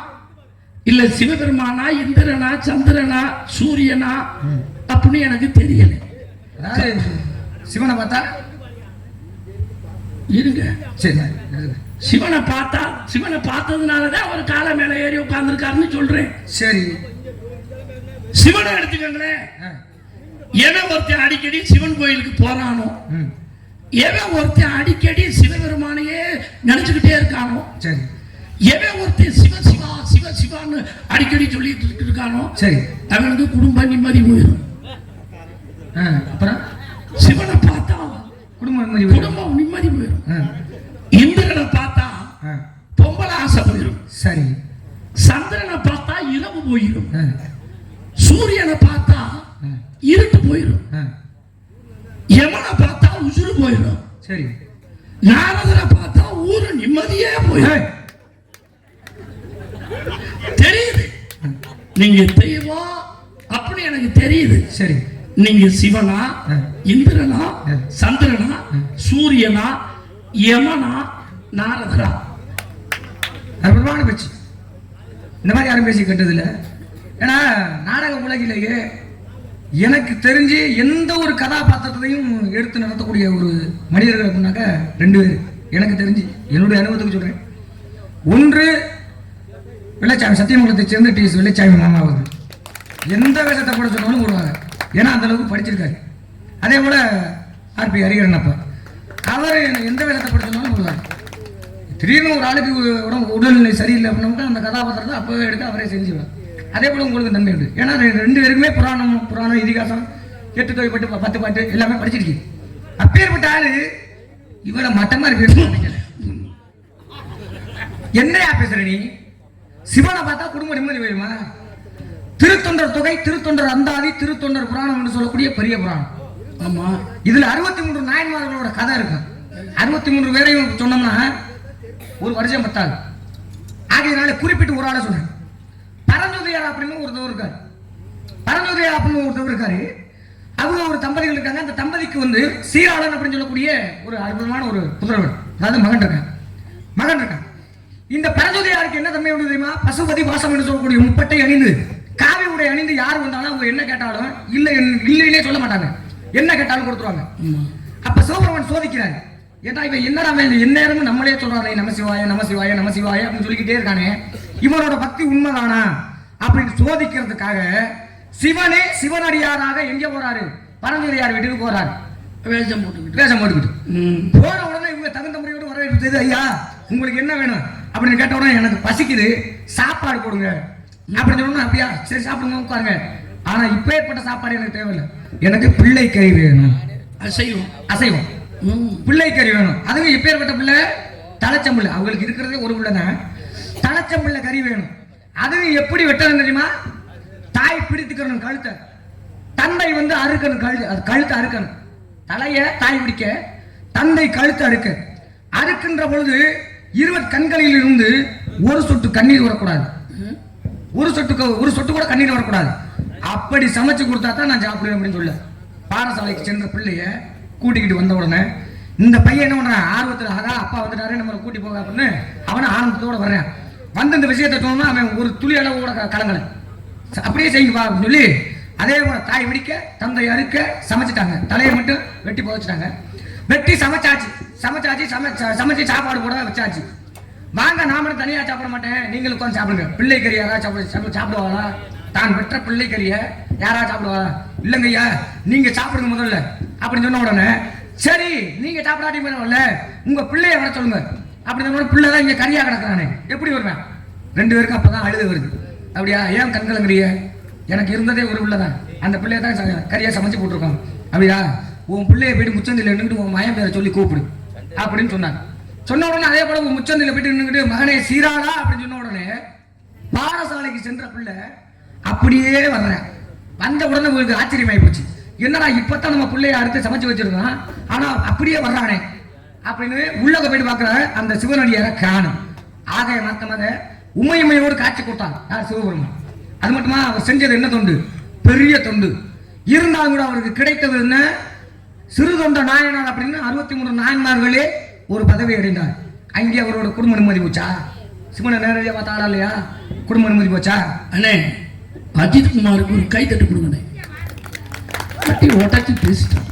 Speaker 3: இல்ல சிவபெருமானா இந்திரனா சந்திரனா சூரியனா அப்படின்னு எனக்கு தெரியல.
Speaker 1: சிவனை பார்த்தா
Speaker 3: இருங்க.
Speaker 1: சரி,
Speaker 3: சிவனை பார்த்ததுனாலதான் அவர் காலை மேல ஏறி உட்கார்ந்துருக்காருன்னு சொல்றேன்.
Speaker 1: சரி,
Speaker 3: சிவனை எடுத்துக்கங்களேன். எவன் ஒருத்தன் அடிக்கடி சிவன் கோயிலுக்கு போறானோ, எவன் ஒருத்தன் அடிக்கடி சிவபெருமானையே நினைச்சுக்கிட்டே இருக்கானோ,
Speaker 1: சரி,
Speaker 3: எவன் ஒருத்தன் சிவ சிவா சிவ சிவான்னு அடிக்கடி சொல்லிட்டு இருக்கானோ
Speaker 1: சரி
Speaker 3: அவனுக்கு குடும்ப நிம்மதி போயிடும்.
Speaker 1: அப்புறம்
Speaker 3: சிவனை பார்த்தா குடும்பம் நிம்மதி போயிடும். இந்திரனை பார்த்தா பொம்பளை ஆசை போயிடும்.
Speaker 1: சரி.
Speaker 3: சந்திரனை பார்த்தா இரவு போயிடும். சூரியனை பார்த்தா இருட்டு போயிடும். யமனை பார்த்தா உசுறு போயிடும்.
Speaker 1: சரி.
Speaker 3: நாரதரை பார்த்தா ஊரு நிம்மதியே போயிடும். தெரியுது நீங்க தெய்வம் அப்படி எனக்கு தெரியுது.
Speaker 1: சரி.
Speaker 3: நீங்க சிவனா, இந்திரனா, சந்திரனா, சூரியனா, யமனா, நாரதரா?
Speaker 1: அற்புதமான பேச்சு. இந்த மாதிரி யாரும் பேசி கேட்டதில்லை. ஏன்னா நாடக உலகிலேயே எனக்கு தெரிஞ்சு எந்த ஒரு கதாபாத்திரத்தையும் எடுத்து நடத்தக்கூடிய ஒரு மனிதர்கள் அப்படின்னாக்க 2 பேர் எனக்கு தெரிஞ்சு, என்னுடைய அனுபவத்துக்கு சொல்றேன். ஒன்று வெள்ளைச்சாமி, சத்தியமங்கலத்தை சேர்ந்த டி.எஸ். வெள்ளைச்சாமி மாமா அவர்கள் எந்த வேஷத்தை போட சொன்னாலும் போடுவாங்க. ஏன்னா அந்த அளவுக்கு படிச்சிருக்காரு. அதே போல ஆர்பி ஹரிகரன் அப்பா, அவர் எந்த வேஷத்தை போட சொன்னாலும் போடுவாங்க. திடீர்னு ஒரு ஆளுக்கு உடல்நிலை சரியில்லை அப்படின்னா அந்த கதாபாத்திரத்தை அப்பவே எடுத்து அவரே செஞ்சுடுவார். அதே போல உங்களுக்கு நன்மை உண்டு. ஏன்னா 2 பேருக்குமே புராணம் இதிகாசம் 8 தொகை பாட்டு 10 பாட்டு எல்லாமே படிச்சிருக்கு. அப்பேற்பட்ட ஆளு இவளை மட்டமா இருக்கு. என்னையா பேசுற நீ? சிவனை பார்த்தா குடும்ப நிம்மதி வேணுமா? திருத்தொண்டர் தொகை, திருத்தொண்டர் அந்தாதி, திருத்தொண்டர் புராணம் என்று சொல்லக்கூடிய பெரிய புராணம்.
Speaker 3: ஆமா.
Speaker 1: இதுல 63 நாயன்மார்களோட கதை இருக்கு. 63 பேரையும் சொன்னோம்னா ஒரு வருஷம் பத்தாது. ஆகையினால குறிப்பிட்டு ஒரு ஆளை சொன்னேன். பரஞ்சோதியார் அப்படின்னு ஒருத்தவர் இருக்காரு. பரஞ்சோதியார் அப்படின்னு ஒருத்தவர் இருக்காரு. அவங்க ஒரு தம்பதிகள் இருக்காங்க. அந்த தம்பதிக்கு வந்து சீராளன் அப்படின்னு சொல்லக்கூடிய ஒரு அற்புதமான ஒரு புதல்வன், அதாவது மகன் இருக்கான். இந்த பரஞ்சோதியாருக்கு என்ன தன்மை உண்டு தெரியுமா? பசுபதி வாசம் என்று சொல்லக்கூடிய முப்பட்டை அணிந்து, காவி உடை அணிந்து யார் வந்தாலும் அவங்க என்ன கேட்டாலும் இல்லைன்னே சொல்ல மாட்டாங்க. என்ன கேட்டாலும் கொடுத்துருவாங்க. அப்ப சிவபெருமான் சோதிக்கிறாரு. ஏன்னா இவன் என்னடா எந்நேரமும் நம்மளே சொல்றானே நமசிவாய நமசிவாய நமசிவாய அப்படின்னு சொல்லிக்கிட்டே இருக்கானே, இவனோட பக்தி உண்மைதானா அப்படின்னு சோதிக்கிறதுக்காக சிவனே சிவனடியாராக எங்க போறாரு? பரஞ்சோதியார் வீட்டுக்கு போறாரு. வேஷம் போட்டுக்கிட்டு போன உடனே இவங்க தகுந்த முறையோடு வரவேற்று, ஐயா உங்களுக்கு என்ன வேணும் அப்படின்னு கேட்ட உடனே எனக்கு பசிக்குது, சாப்பாடு போடுங்க அப்படின்னு சொன்னா, அப்படியா சரி சாப்பிடுங்க உட்காருங்க. ஆனா இப்ப ஏற்பட்ட சாப்பாடு எனக்கு தேவையில்லை, எனக்கு பிள்ளை கறி வேணும். அசைவம் பிள்ளை கறி வேணும். அதுவும் இப்ப ஏற்பட்ட பிள்ளை தலைச்சம்பிள்ளை. அவங்களுக்கு இருக்கிறதே ஒரு பிள்ளை தான். தலைச்சம்பிள்ளை கறி வேணும். அதுவும் எப்படி வெட்டணும் தெரியுமா? தாய் பிடித்துக்கணும் கழுத்தை, தந்தை வந்து அறுக்கணும் கழுத்தை அறுக்கணும். தலைய தாய் பிடிக்க, தந்தை கழுத்தை அறுக்கின்ற பொழுது 20 கண்களில் இருந்து ஒரு சொட்டு கண்ணீர் வரக்கூடாது. ஒரு சொட்டு கூட கண்ணீர் வரக்கூடாது. அப்படி சமைச்சு கொடுத்தா தான் நான் சாப்பிடுவேன் அப்படின்னு சொல்ல. பாடசாலைக்கு சென்ற பிள்ளைய கூட்டிக்கிட்டு வந்த உடனே இந்த பையன் என்ன பண்றான்? ஆர்வத்தில், அதான் அப்பா வந்துட்டாரு நம்ம கூட்டி போக அப்படின்னு அவனை ஆனந்தத்தோட வர்றேன். வந்து இந்த விஷயத்தை சொன்னா அவன் ஒரு துளி அளவு கூட கலங்கலை. அப்படியே செய்யுங்க அப்படின்னு சொல்லி அதே போல தாய் பிடிக்க, தந்தை அறுக்க சமைச்சிட்டாங்க. தலையை மட்டும் வெட்டி புதைச்சிட்டாங்க. வெட்டி சமைச்சாச்சு. சமைச்சு சாப்பாடு போட வச்சாச்சு. வாங்க, நாம தனியா சாப்பிட மாட்டேன், நீங்களும் உட்காந்து சாப்பிடுங்க. பிள்ளை கறி யாராவது சாப்பிடுவாங்களா? தான் பெற்ற பிள்ளை கறிய யாராவது சாப்பிடுவாங்களா? இல்லைங்க ஐயா, நீங்க சாப்பிடுங்க முதல்ல அப்படின்னு சொன்ன உடனே, சரி நீங்க சாப்பிடாட்டி இல்ல உங்க பிள்ளைய வர சொல்லுங்க அப்படின்னு சொன்ன பிள்ளைதான் இங்க கறியா கிடக்குறானே, எப்படி வருவேன்? 2 பேருக்கு அப்பதான் அழுது வருது. அப்படியா, ஏன் கண்கலங்கிறிய? எனக்கு இருந்ததே ஒரு பிள்ளைதான், அந்த பிள்ளைய தான் கறியா சமைச்சு போட்டிருக்காங்க. அப்படியா, உன் பிள்ளைய போயிட்டு முச்சந்தில நின்றுட்டு உன் மயம் பேரை சொல்லி கூப்பிடு அப்படின்னு சொன்னாங்க. சொன்ன உடனே அதே போல உன் முச்சந்தில போயிட்டு நின்றுட்டு மகனே சீராளா அப்படின்னு சொன்ன உடனே பாடசாலைக்கு சென்ற பிள்ளை அப்படியே வர்றேன். வந்த உடனே உங்களுக்கு ஆச்சரியமாயி போச்சு. என்னடா இப்பதான் நம்ம பிள்ளைய அடுத்து சமைச்சு வச்சிருக்கோம், ஆனா அப்படியே வர்றானே அப்படின்னு உள்ள போயிட்டு பாக்குற அந்த சிவனடியார காணும். ஆகாய மாத்தமாக உமையுமையோடு காட்சி கொடுத்தாங்க யார்? சிவபெருமான். அது மட்டுமா, அவர் செஞ்சது என்ன தொண்டு? பெரிய தொண்டு. இருந்தாலும் கூட அவருக்கு கிடைத்தது என்ன? சிறு தொண்ட நாயனார் அப்படின்னு 63 நாயன்மார்களே ஒரு பதவி அடைந்தார். அங்கே அவரோட குடும்ப நிம்மதி போச்சா? சிவனை நேரடியாக பார்த்தாடா இல்லையா? குடும்ப நிம்மதி போச்சா?
Speaker 3: அண்ணே, அஜித் குமாருக்கு ஒரு கை தட்டு கொடுங்கண்ணே. ஓட்டாச்சு பேசிட்டேன்.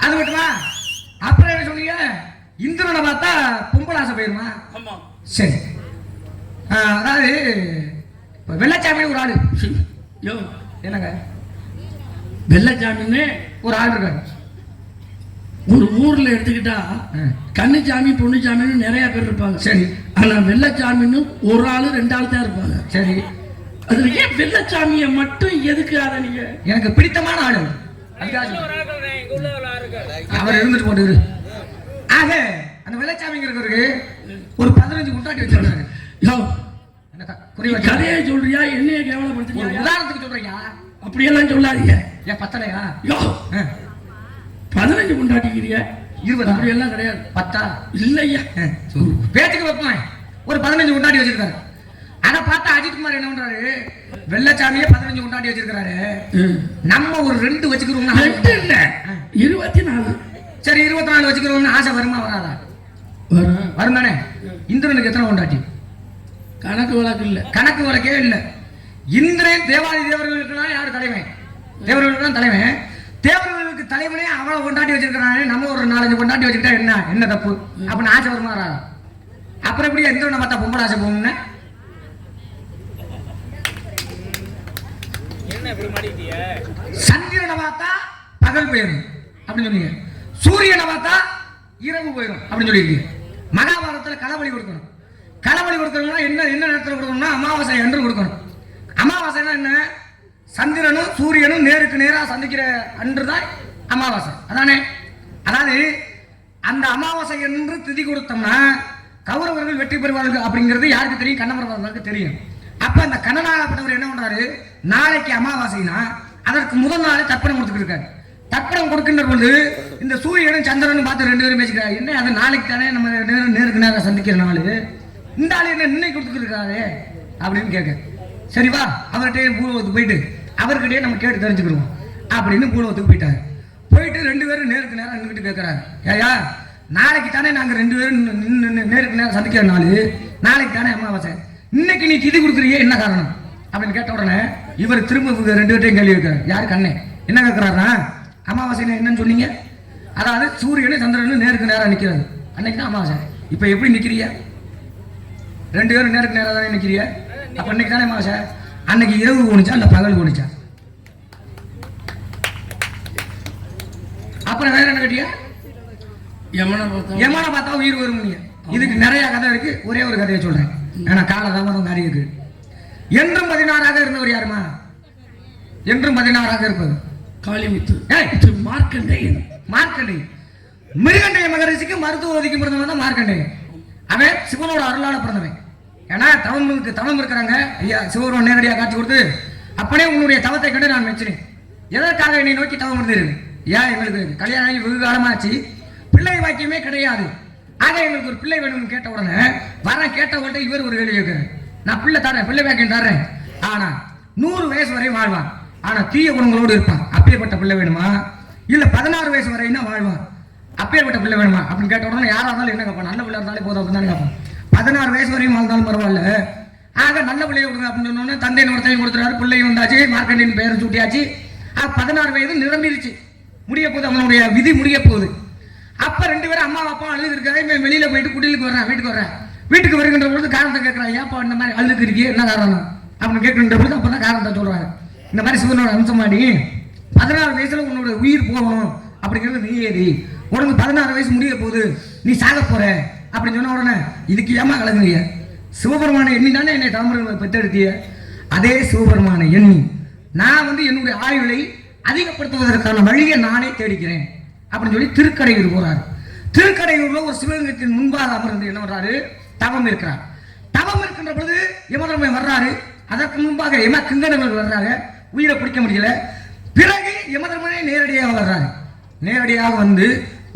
Speaker 1: அது மட்டுமா, அப்புறம் என்ன சொன்னீங்க? இந்திரனை பார்த்தா பொம்பளை ஆசை போயிருமா? சரி, அதாவது வெள்ளச்சாமி ஒரு ஆளு. என்னங்க
Speaker 3: வெள்ளச்சாமின்னு
Speaker 1: ஒரு ஆள் இருக்காரு.
Speaker 3: ஒரு ஊர்ல எடுத்துக்கிட்டா கண்ணுச்சாமி பொண்ணுச்சாமின்னு நிறைய பேர் இருப்பாங்க.
Speaker 1: சரி.
Speaker 3: ஆனா வெள்ளச்சாமின்னு ஒரு ஆளு 2 ஆள் தான் இருப்பாங்க.
Speaker 1: சரி.
Speaker 3: அதுல ஏன் வெள்ளச்சாமியை மட்டும் எதுக்கு அதை நீங்க?
Speaker 1: எனக்கு பிடித்தமான ஆளு அவர் இருந்துட்டு போட்டு. ஆக அந்த வெள்ளச்சாமிங்கிறவருக்கு ஒரு 15 குண்டாட்டி வச்சிருக்காரு.
Speaker 3: கதையை சொல்றியா என்னைய கேவலப்படுத்துறியா?
Speaker 1: உதாரணத்துக்கு சொல்றியா?
Speaker 3: அப்படியெல்லாம் சொல்லாதீங்க.
Speaker 1: ஏன் பத்தலையா?
Speaker 3: 15 குண்டாட்டிக்கிறிய
Speaker 1: 20
Speaker 3: அப்படியெல்லாம் கிடையாது.
Speaker 1: 10
Speaker 3: இல்லையா?
Speaker 1: பேச்சுக்கு வைப்பேன். ஒரு 15 குண்டாட்டி வச்சிருக்காரு. அதை பார்த்தா அஜித்குமார் என்ன பண்றாரு, வெள்ளச்சாமியே 15 குண்டாட்டி வச்சிருக்காரு, நம்ம ஒரு 2 வச்சுக்கிறோம்னா
Speaker 3: 2 இல்ல 24.
Speaker 1: சரி 24 வச்சுக்கிறோம்னு ஆசை வருமா வராதா? வரும் தானே. இந்திரனுக்கு எத்தனை கொண்டாட்டி?
Speaker 3: கணக்கு வழக்கு இல்ல.
Speaker 1: கணக்கு வழக்கே இல்ல. இந்திரன் தேவாதி தேவர்களுக்கெல்லாம் யாரு தலைவன்? தேவர்களுக்கு தான் தலைவன். தேவர்களுக்கு தலைவனே அவ்வளவு கொண்டாட்டி வச்சிருக்கிறானே, நம்ம ஒரு 4-5 கொண்டாட்டி வச்சுக்கிட்டா என்ன தப்பு? அப்படின்னு ஆசை வருமா வராதா? அப்புறம் எப்படி இந்திரனை பார்த்தா பொம்பளை ஆசை போகணும்னு? சந்திரனை பார்த்தா பகல் போயிடும் அப்படின்னு சொன்னீங்க. சூரியனை பார்த்தா இரவு போயிடும் அப்படின்னு சொல்லியிருக்கீங்க. மகாபாரதத்தில் களபலி கொடுக்கணும். களபலி கொடுக்கணும்னா என்ன நேரத்தில் கொடுக்கணும்னா அமாவாசை அன்று கொடுக்கணும். அமாவாசைனா என்ன? சந்திரனும் சூரியனும் நேருக்கு நேராக சந்திக்கிற அன்று தான் அமாவாசை. அதானே? அதாவது அந்த அமாவாசை என்று திதி கொடுத்தோம்னா கௌரவர்கள் வெற்றி பெறுவார்கள் அப்படிங்கிறது யாருக்கு தெரியும்? கண்ணமரவர்களுக்கு தெரியும். அப்ப அந்த கண்ணனாகப்பட்டவர் என்ன பண்றாரு, நாளைக்கு அமாவாசைனா அதற்கு முதல் நாளே தர்ப்பணம் கொடுத்துட்டு இருக்காரு. தர்ப்பணம் கொடுக்கின்ற பொழுது இந்த சூரியனும் சந்திரனும் பார்த்து 2 பேரும் பேசிக்கிறாரு. என்ன அது நாளைக்கு தானே நம்ம நேருக்கு நேரம் சந்திக்கிற நாள், இந்த ஆள் என்ன இன்னைக்கு கொடுத்துருக்காரு அப்படின்னு கேட்க. சரிவா, அவர்கிட்டே பூலோகத்துக்கு போயிட்டு அவர்கிட்டயே நம்ம கேட்டு தெரிஞ்சுக்கிடுவோம் அப்படின்னு பூலோகத்துக்கு போயிட்டாரு. போயிட்டு 2 பேரும் நேருக்கு நேரம் நின்றுட்டு கேட்கிறாரு, ஏயா நாளைக்கு தானே நாங்கள் 2 பேரும் நேருக்கு நேரம் சந்திக்கிற நாள், நாளைக்கு தானே அமாவாசை, இன்னைக்கு நீ திதி கொடுக்குறியே என்ன காரணம் அப்படின்னு கேட்ட உடனே இவர் திரும்ப 2 பேர்ட்டையும் கேள்வி வைக்கிறார். யாரு? கண்ணே. என்ன கேட்கிறாருன்னா, அமாவாசைன்னு என்னன்னு சொன்னீங்க? அதாவது சூரியனும் சந்திரனும் நேருக்கு நேரம் நிற்கிறது, அன்னைக்கு தான் அமாவாசை. இப்போ எப்படி நிற்கிறிய? 2 பேரும் நேருக்கு நேரம் தானே நிற்கிறிய, அப்போ அன்னைக்கு தானே அமாவாசை. அன்னைக்கு இரவு போனிச்சா இல்லை பகல் போனிச்சா? அப்புறம் வேற என்ன கேட்டியா? யமனை பார்த்தா உயிர் வரும். இதுக்கு நிறைய கதை இருக்கு. ஒரே ஒரு கதையை சொல்றேன், ஏன்னா கால தாமதம் நிறைய இருக்கு. என்றும் 16ஆக இருந்தவர் யாருமா? என்றும் 16ஆக இருப்பது
Speaker 3: காளிமுத்து மார்க்கண்டேயன்.
Speaker 1: மார்க்கண்டேயன் மிருகண்டேய மகரிஷிக்கு மருத்துவ ஒதுக்கி பிறந்தவன் தான் மார்க்கண்டேயன். அவன் சிவனோட அருளால பிறந்தவன். ஏன்னா தவம் இருக்கிறாங்க. ஐயா சிவபெருமான் நேரடியாக காட்சி கொடுத்து, அப்பனே உன்னுடைய தவத்தை கண்டு நான் மெச்சினேன், எதற்காக என்னை நோக்கி தவம் இருந்தீர்கள்? ஏன் எங்களுக்கு கல்யாணம் ஆகி வெகு காலமாச்சு, பிள்ளை வாக்கியமே கிடையாது, ஆக எங்களுக்கு ஒரு பிள்ளை வேணும்னு கேட்ட உடனே கேட்டவங்கள்ட்ட இவர் ஒரு கேள்வி கேட்கிறார், நான் பிள்ளை தரேன், பிள்ளை வாக்கியம் தரேன், ஆனா 100 வயசு வரை வாழ்வான், ஆனா தீய குணங்களோடு இருப்பான், அப்பேற்பட்ட பிள்ளை வேணுமா? இல்ல 16 வயசு வரைன்னா வாழ்வான், அப்பேற்பட்ட பிள்ளை வேணுமா அப்படின்னு கேட்ட உடனே யாரா இருந்தாலும் என்ன கேட்பான்? நல்ல பிள்ளை இருந்தாலே போதும் அப்படின்னு தானே கேட்பான். 16 வயசு வரையும் வாழ்ந்தாலும் பரவாயில்ல, ஆக நல்ல பிள்ளையை கொடுங்க அப்படின்னு சொன்னோன்னே தந்தை ஒருத்தையும் கொடுத்துறாரு. பிள்ளையும் வந்தாச்சு, மார்க்கண்டின் பெயரும் சூட்டியாச்சு. 16 வயது நிரம்பிடுச்சு, முடிய போகுது, அவனுடைய விதி முடிய போகுது. அப்ப 2 பேரும் அம்மா அப்பா அழுது இருக்காரு. வெளியில போயிட்டு குடிலுக்கு வர்றேன், வீட்டுக்கு வருகின்ற பொழுது காரணத்தை கேட்கறான், ஏப்பா இந்த மாதிரி அழுதுக்கு இருக்கே, என்ன காரணம் அப்படின்னு கேட்கின்ற பொழுது அப்பதான் காரணத்தை சொல்றாங்க. இந்த மாதிரி சிவனோட அம்சமாடி 16 வயசுல உன்னோட உயிர் போகணும் அப்படிங்கிறது நீ ஏறி, உனக்கு 16 வயசு முடிய போகுது, நீ சாக போற அப்படின்னு சொன்ன உடனே இதுக்கு ஏமா கலங்குறீங்க? சிவபெருமானை எண்ணி தானே என்னை தாமரை பெற்றெடுத்திய, அதே சிவபெருமானை எண்ணி நான் என்னுடைய ஆயுளை அதிகப்படுத்துவதற்கான வழியை நானே தேடிக்கிறேன் அப்படின்னு சொல்லி திருக்கடையூர் போறாரு. திருக்கடையூர்ல ஒரு சிவலிங்கத்தின் முன்பாக அமர்ந்து என்ன பண்றாரு? தவம் இருக்கிறார். தவம் இருக்கின்ற பொழுது யமதர்மன் வர்றாரு. அதற்கு முன்பாக கிங்கணர்கள் வர்றாங்க, உயிரை பிடிக்க முடியல. பிறகு யமதர்மனே நேரடியாக வர்றாரு. நேரடியாக வந்து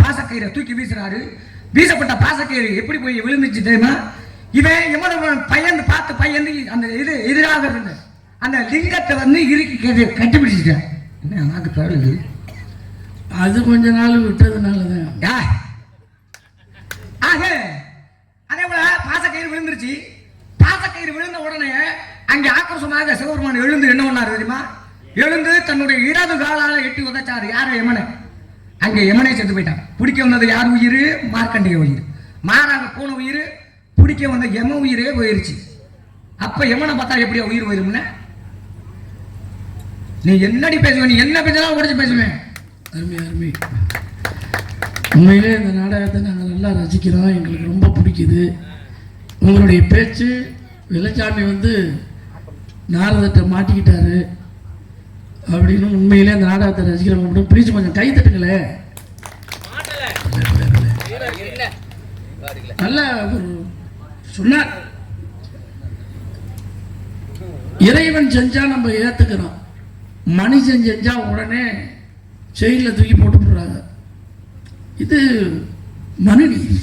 Speaker 1: பாசக்கயிறை தூக்கி வீசுறாரு. வீசப்பட்ட பாசக்கயிறு எப்படி போய் விழுந்துச்சு தெரியுமா? இவன் யமதர்மன் பயந்து அந்த எதிராக இருந்த அந்த லிங்கத்தை இறுக்கி கட்டி பிடிச்சிட்டேன். என்ன அம்மாக்கு தருது?
Speaker 3: அது கொஞ்ச நாள் விட்டதுனாலதான்.
Speaker 1: ஆக அதே போல பாசக்கயிறு விழுந்துருச்சு. பாசக்கயிறு விழுந்த உடனே அங்கே ஆக்ரோஷமாக சிவபெருமான் எழுந்து என்ன பண்ணாரு தெரியுமா? எழுந்து தன்னுடைய இடது காலால எட்டி உதைச்சாரு. யார? யமனை. அங்கே யமனே செத்து போயிட்டான். பிடிக்க வந்தது யார் உயிர்? மார்க்கண்டேய உயிர். மாறாக போன உயிர், பிடிக்க வந்த யம உயிரே போயிருச்சு. அப்ப யமனை பார்த்தா எப்படியா உயிர் போயிரும்னா? நீ என்னடி பேசுவேன்? நீ என்ன பேசினாலும் உடச்சு பேசுவேன்.
Speaker 3: அருமை. உண்மையிலே இந்த நாடகத்தை நாங்கள் நல்லா ரசிக்கிறோம், எங்களுக்கு ரொம்ப பிடிக்குது. உங்களுடைய பேச்சு வெள்ளச்சாமி நாரதத்தை மாட்டிக்கிட்டாரு அப்படின்னு உண்மையிலே அந்த நாடகத்தை ரசிக்கிறவங்க மட்டும் ப்ளீஸ் கொஞ்சம் கை தட்டுங்களே. நல்ல ஒரு சொன்னார், இறைவன் செஞ்சா நம்ம ஏத்துக்கிறோம், மனுஷன் செஞ்சா உடனே செயலில் தூக்கி போட்டு போடுறாங்க. இது மனுநீதி,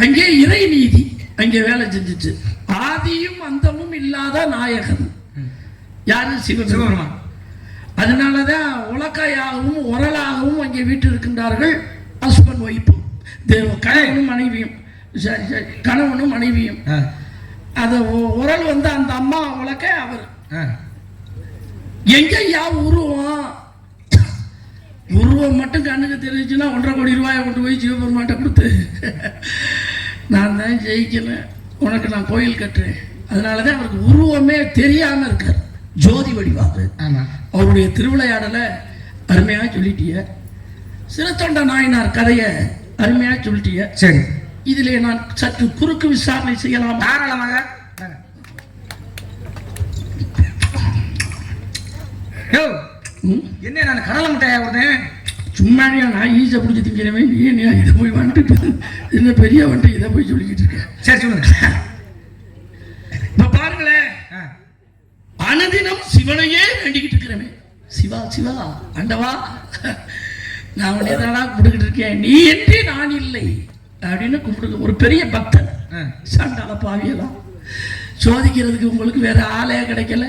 Speaker 3: அங்கே இறை நீதி அங்கே வேலை செஞ்சிச்சு. ஆதியும் அந்தமும் இல்லாத நாயகன் யாரு? சிவபெருமான். அதனாலதான் உலக்கையாகவும் உரலாகவும் அங்கே வீட்டு இருக்கின்றார்கள். ஹஸ்பண்ட் ஒய்ஃபு, கணவனும் மனைவியும், கணவனும் மனைவியும். அத உரல் வந்து அந்த அம்மா உலக்க, அவர் எங்கய்யா உருவம் மட்டும் கண்ணுக்கு தெரிஞ்சுன்னா 1.5 கோடி ரூபாயை கொண்டு போய் சிவபெருமான்ட்ட கொடுத்து நான் தான் ஜெயிக்கணும், உனக்கு நான் கோயில் கட்டுறேன். அதனாலதான் அவருக்கு உருவமே தெரியாம இருக்கார், ஜோதி வடிவாக. அவருடைய திருவிளையாடலை அருமையாக சொல்லிட்டிய. சிறுத்தொண்ட நாயனார் கதையை அருமையாக சொல்லிட்டிய.
Speaker 1: சரி,
Speaker 3: இதிலே நான் சற்று குறுக்கு விசாரணை செய்யலாம்.
Speaker 1: தாராளமாக. என்ன நான் கடலை முட்டையா விடுறேன்?
Speaker 3: சும்மாடியா நான் ஈஸியா பிடிச்சி திங்கிறவன் நீ இதை போய் வந்துட்டு என்ன பெரிய வந்துட்டு இதை போய் சொல்லிக்கிட்டு இருக்கேன்.
Speaker 1: சரி சொல்லுங்க.
Speaker 3: இப்ப பாருங்களேன், அனுதினம் சிவனையே வேண்டிக்கிட்டு இருக்கிறவன், சிவா சிவா ஆண்டவா நான் உன்னை தானா கும்பிட்டுக்கிட்டு இருக்கேன், நீ என்று நான் இல்லை அப்படின்னு கும்பிடுங்க. ஒரு பெரிய பக்தன் சண்டால பாவியெல்லாம் சோதிக்கிறதுக்கு உங்களுக்கு வேற ஆளே கிடைக்கல.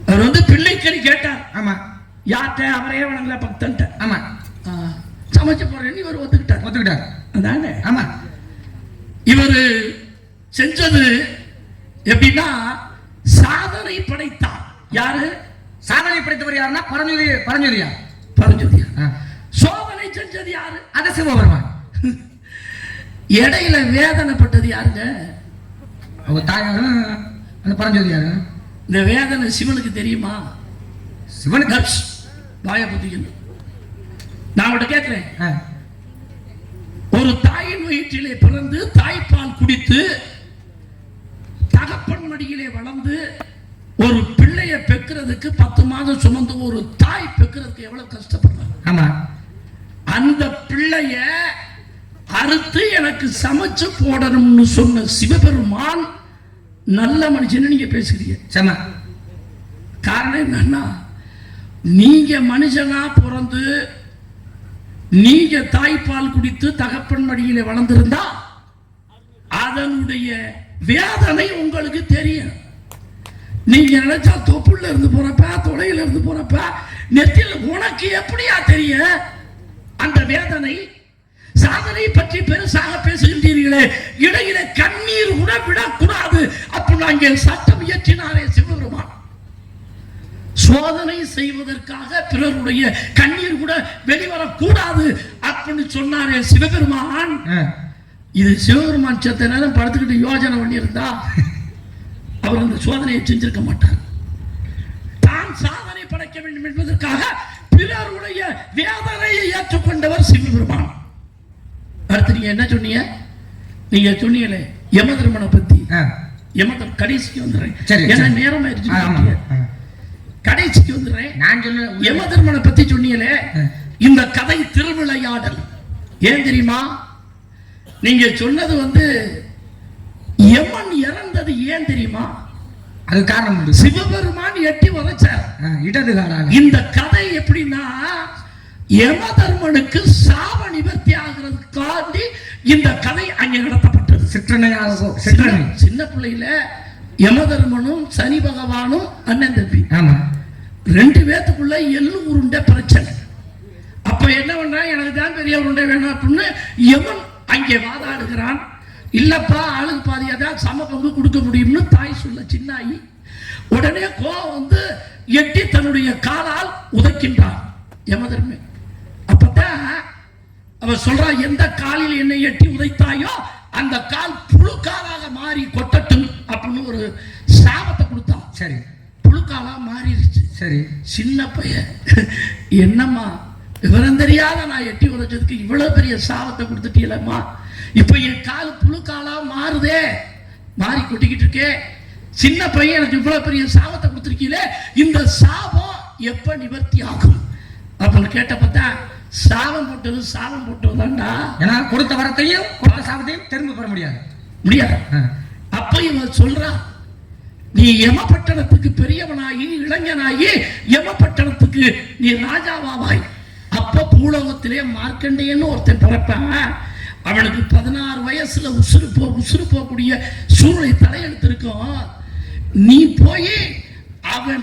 Speaker 3: அவர் வந்து பிள்ளைக்கறி கேட்டார்.
Speaker 1: ஆமா,
Speaker 3: யார்கிட்ட? அவரே வணங்கல, பக்தன்ட்ட.
Speaker 1: ஆமா,
Speaker 3: சமைச்சு போறேன்னு இவர் ஒத்துக்கிட்டார். அதானே? ஆமா. இவர் செஞ்சது எப்படின்னா சாதனை படைத்தார். யாரு
Speaker 1: சாதனை படைத்தவர்? யாருன்னா பரஞ்சோதியா.
Speaker 3: சோதனை செஞ்சது யாரு?
Speaker 1: அத சிவபெருமான்.
Speaker 3: இடையில வேதனைப்பட்டது யாருங்க?
Speaker 1: அவங்க தாயாரும் அந்த பரஞ்சோதியாரு.
Speaker 3: இந்த வேதனை சிவனுக்கு தெரியுமா?
Speaker 1: சிவனுக்கு
Speaker 3: வாய புத்திக்கணும். நான் அவட்ட கேட்கிறேன், ஒரு தாயின் வயிற்றிலே பிறந்து தாய்ப்பால் குடித்து தகப்பன் மடியிலே வளர்ந்து ஒரு பிள்ளைய பெக்கிறதுக்கு 10 மாதம் சுமந்து ஒரு தாய் பெக்கிறதுக்கு எவ்வளவு கஷ்டப்படுறாங்க.
Speaker 1: ஆமா, அந்த
Speaker 3: பிள்ளைய அறுத்து எனக்கு சமைச்சு போடணும்னு சொன்ன சிவபெருமான் நல்ல மனுஷன் நீங்க பேசுறீங்க. காரணம் என்னன்னா, நீங்க மனுஷனா பிறந்து நீங்க தாய்ப்பால் குடித்து தகப்பன் மடியில வளர்ந்திருந்தா அதனுடைய வேதனை உங்களுக்கு தெரியும். நீங்க நினைச்சா தொப்புள்ள இருந்து போறப்ப, தொடையில இருந்து போறப்ப, நெத்தில உனக்கு எப்படியா தெரியும் அந்த வேதனை? சாதனை பற்றி பெருசாக பேசுகின்றீர்களே, இடையில கண்ணீர் கூட விடக்கூடாது அப்படின்னு அங்கே சட்டம் இயற்றினாரே சிவபெருமான். சோதனை செய்வதற்காக பிறருடைய கண்ணீர் கூட வெளிவரக்கூடாது அப்படின்னு சொன்னாரே சிவபெருமான். இது சிவபெருமான் செத்த நேரம் படுத்துக்கிட்டு யோசனை பண்ணியிருந்தா அவர் அந்த சோதனையை செஞ்சிருக்க மாட்டார். தான் சாதனை படைக்க வேண்டும் என்பதற்காக பிறருடைய வேதனையை ஏற்றுக்கொண்டவர் சிவபெருமான். அடுத்து நீங்க என்ன சொன்னீங்க? நீங்க சொன்னீங்களே யமதர்மனை பத்தி. யமதர்மன் கடைசிக்கு வந்துடுறேன், என்ன நேரம் ஆயிடுச்சு. கடைசிக்கு வந்துடுறேன். நான் சொல்ல யமதர்மனை பத்தி சொன்னீங்களே, இந்த கதை திருவிளையாடல். ஏன் தெரியுமா? நீங்க சொன்னது வந்து யமன் இறந்தது ஏன் தெரியுமா?
Speaker 1: அது காரணம்
Speaker 3: சிவபெருமான் எட்டி உதைச்சார்
Speaker 1: இடது காலால.
Speaker 3: இந்த கதை எப்படின்னா, யமதர்மனுக்கு சாப நிவர்த்தி ஆகிறதுக்காண்டி இந்த கதை அங்கே நடத்தப்பட்டது. சின்ன பிள்ளையில யமதர்மனும் சனி பகவானும் அண்ணன் தம்பி. ஆமா, 2 பேத்துக்குள்ள எள்ளு உருண்டை பிரச்சனை. அப்ப என்ன பண்றா, எனக்கு தான் பெரிய உருண்டை வேணும் அப்படின்னு யமன் அங்கே வாதாடுகிறான். இல்லப்பா, ஆளுக்கு பாதியா தான் சம பங்கு கொடுக்க முடியும்னு தாய் சொல்ல சின்னாயி உடனே கோவம் வந்து எட்டி தன்னுடைய காலால் உதைக்கின்றான் யமதர்மே. அப்பதான் அவ சொல்றா, எந்த காலில் என்னை எட்டி உதைத்தாயோ அந்த கால் புழுக்காலாக மாறி கொட்டட்டும் அப்படின்னு ஒரு சாபத்தை கொடுத்தான். சரி, புழுக்காலா மாறிடுச்சு. சரி, சின்ன பையன் என்னம்மா விவரம் தெரியாத நான் எட்டி உதைச்சதுக்கு இவ்வளவு பெரிய சாபத்தை கொடுத்துட்டீங்களம்மா, இப்ப என் கால் புழுக்காலா மாறுதே, மாறி கொட்டிக்கிட்டு இருக்கே, சின்ன பையன் எனக்கு இவ்வளவு பெரிய சாபத்தை கொடுத்துருக்கீங்களே, இந்த சாபம் எப்ப நிவர்த்தி ஆகும் அப்படின்னு கேட்டப்ப சாபம் போட்டது தான்டா.
Speaker 1: ஏன்னா கொடுத்த வரத்தையும் கொடுத்த சாபத்தையும் திரும்ப பெற முடியாது.
Speaker 3: அப்ப இவன் சொல்றான், நீ யமபட்டணத்துக்கு பெரியவனாகி இளைஞனாகி யமபட்டணத்துக்கு நீ ராஜாவாவாய். அப்ப பூலோகத்திலே மார்க்கண்டேயன்னு ஒருத்தன் பிறப்பான். அவனுக்கு 16 வயசுல உசுறு போகக்கூடிய சூழ்நிலை தலையெழுத்து இருக்கும். நீ போய் அவன்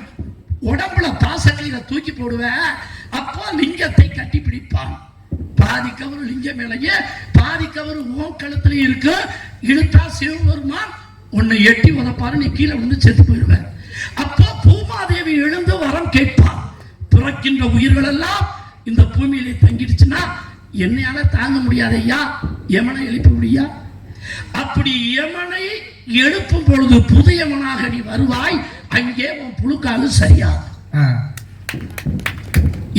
Speaker 3: உடம்புல பாசக்கயிறை தூக்கி போடுவ. அப்போ லிங்கத்தை கட்டி பிடிப்பான். பாதி கவரு லிங்க மேலேயே பாதி கவரு உன் கழுத்துல இருக்கு. இழுத்தா சிவபெருமான் உன்னை எட்டி உதப்பாரு, நீ கீழே வந்து செத்து போயிடுவ. அப்போ பூமாதேவி எழுந்து வரம் கேட்பான். பிறக்கின்ற உயிர்கள் எல்லாம் இந்த பூமியிலே தங்கிடுச்சுன்னா என்னையால தாங்க முடியாது ஐயா, யமனை எழுப்ப முடியா. அப்படி யமனை எழுப்பும் பொழுது புது யமனாக நீ வருவாய். அங்கே உன் புழுக்காலு சரியா.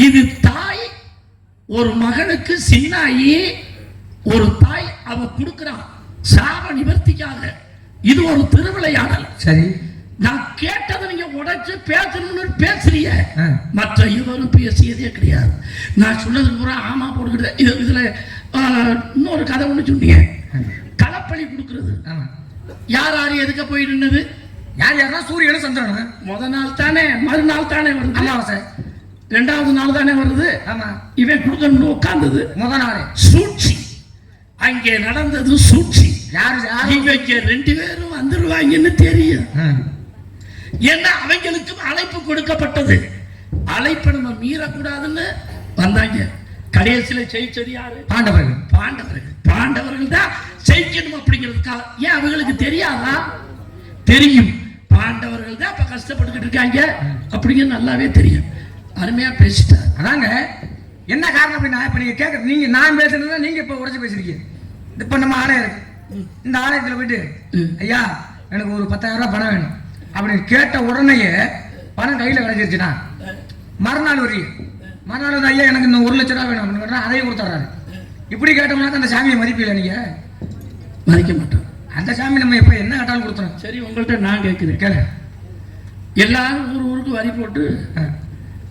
Speaker 3: இது தாய் ஒரு மகனுக்கு சின்னாயி ஒரு தாய் அவ கொடுக்கிறான் சாப நிவர்த்திக்காக. இது ஒரு திருவிளையாடல்.
Speaker 1: சரி,
Speaker 3: நான் கேட்டதை நீங்க உடைச்சு பேசணும்னு பேசுறீங்க. மற்ற இவரும் பேசியதே கிடையாது. நான் சொன்னது பூரா ஆமா போடுகிறது. இதுல இன்னொரு கதை ஒண்ணு சொன்னீங்க, களப்பலி கொடுக்கிறது. யார் யாரு எதுக்க போய் நின்னது?
Speaker 1: யார் சூரியனும் சந்திரனும்.
Speaker 3: முதல் நாள் தானே, மறுநாள் தானே வருது.
Speaker 1: அமாவாசை
Speaker 3: 2வது நாள் தானே வருது.
Speaker 1: ஆமா,
Speaker 3: இவன் கொடுக்கணும்னு உட்கார்ந்தது
Speaker 1: முதல் நாளே
Speaker 3: சூழ்ச்சி. அங்கே நடந்தது சூழ்ச்சி.
Speaker 1: யாரு
Speaker 3: இவங்க 2 பேரும் வந்துருவாங்கன்னு தெரியும். ஏன்னா அவங்களுக்கும் அழைப்பு கொடுக்கப்பட்டது. அழைப்பை நம்ம மீறக்கூடாதுன்னு வந்தாங்க. கடைசியில ஜெயிச்சது யாரு? பாண்டவர்கள் தான் ஜெயிக்கணும் அப்படிங்கிறதுக்காக. ஏன் அவங்களுக்கு தெரியாதா? தெரியும். பாண்டவர்கள் தான் இப்ப கஷ்டப்பட்டுக்கிட்டு இருக்காங்க அப்படிங்கிறது நல்லாவே தெரியும். அருமையா பேசிட்டார்.
Speaker 1: அதாங்க என்ன காரணம் அப்படின்னா, இப்ப நீங்க கேட்க நீங்க நான் பேசுறதுதான் நீங்க இப்ப உடச்சு பேசிருக்கீங்க. இப்ப நம்ம ஆலயம் இருக்கு, இந்த ஆலயத்துல போயிட்டு ஐயா எனக்கு ஒரு 10,000 ரூபாய் பணம் வேணும் அப்படின்னு கேட்ட உடனேயே பணம் கையில கிடைச்சிருச்சுன்னா மறுநாள் வந்து ஐயா எனக்கு இந்த 1 லட்சம் ரூபாய் வேணும் அப்படின்னு அதையும் கொடுத்துட்றாரு. இப்படி கேட்டோம்னா அந்த சாமியை மதிப்பில்லை, நீங்க
Speaker 3: மதிக்க மாட்டோம்.
Speaker 1: அந்த சாமி நம்ம எப்ப என்ன கேட்டாலும் கொடுத்துறோம்.
Speaker 3: சரி, உங்கள்கிட்ட நான் கேட்குறேன் கேளு. எல்லாரும் ஊருக்கு வரி போட்டு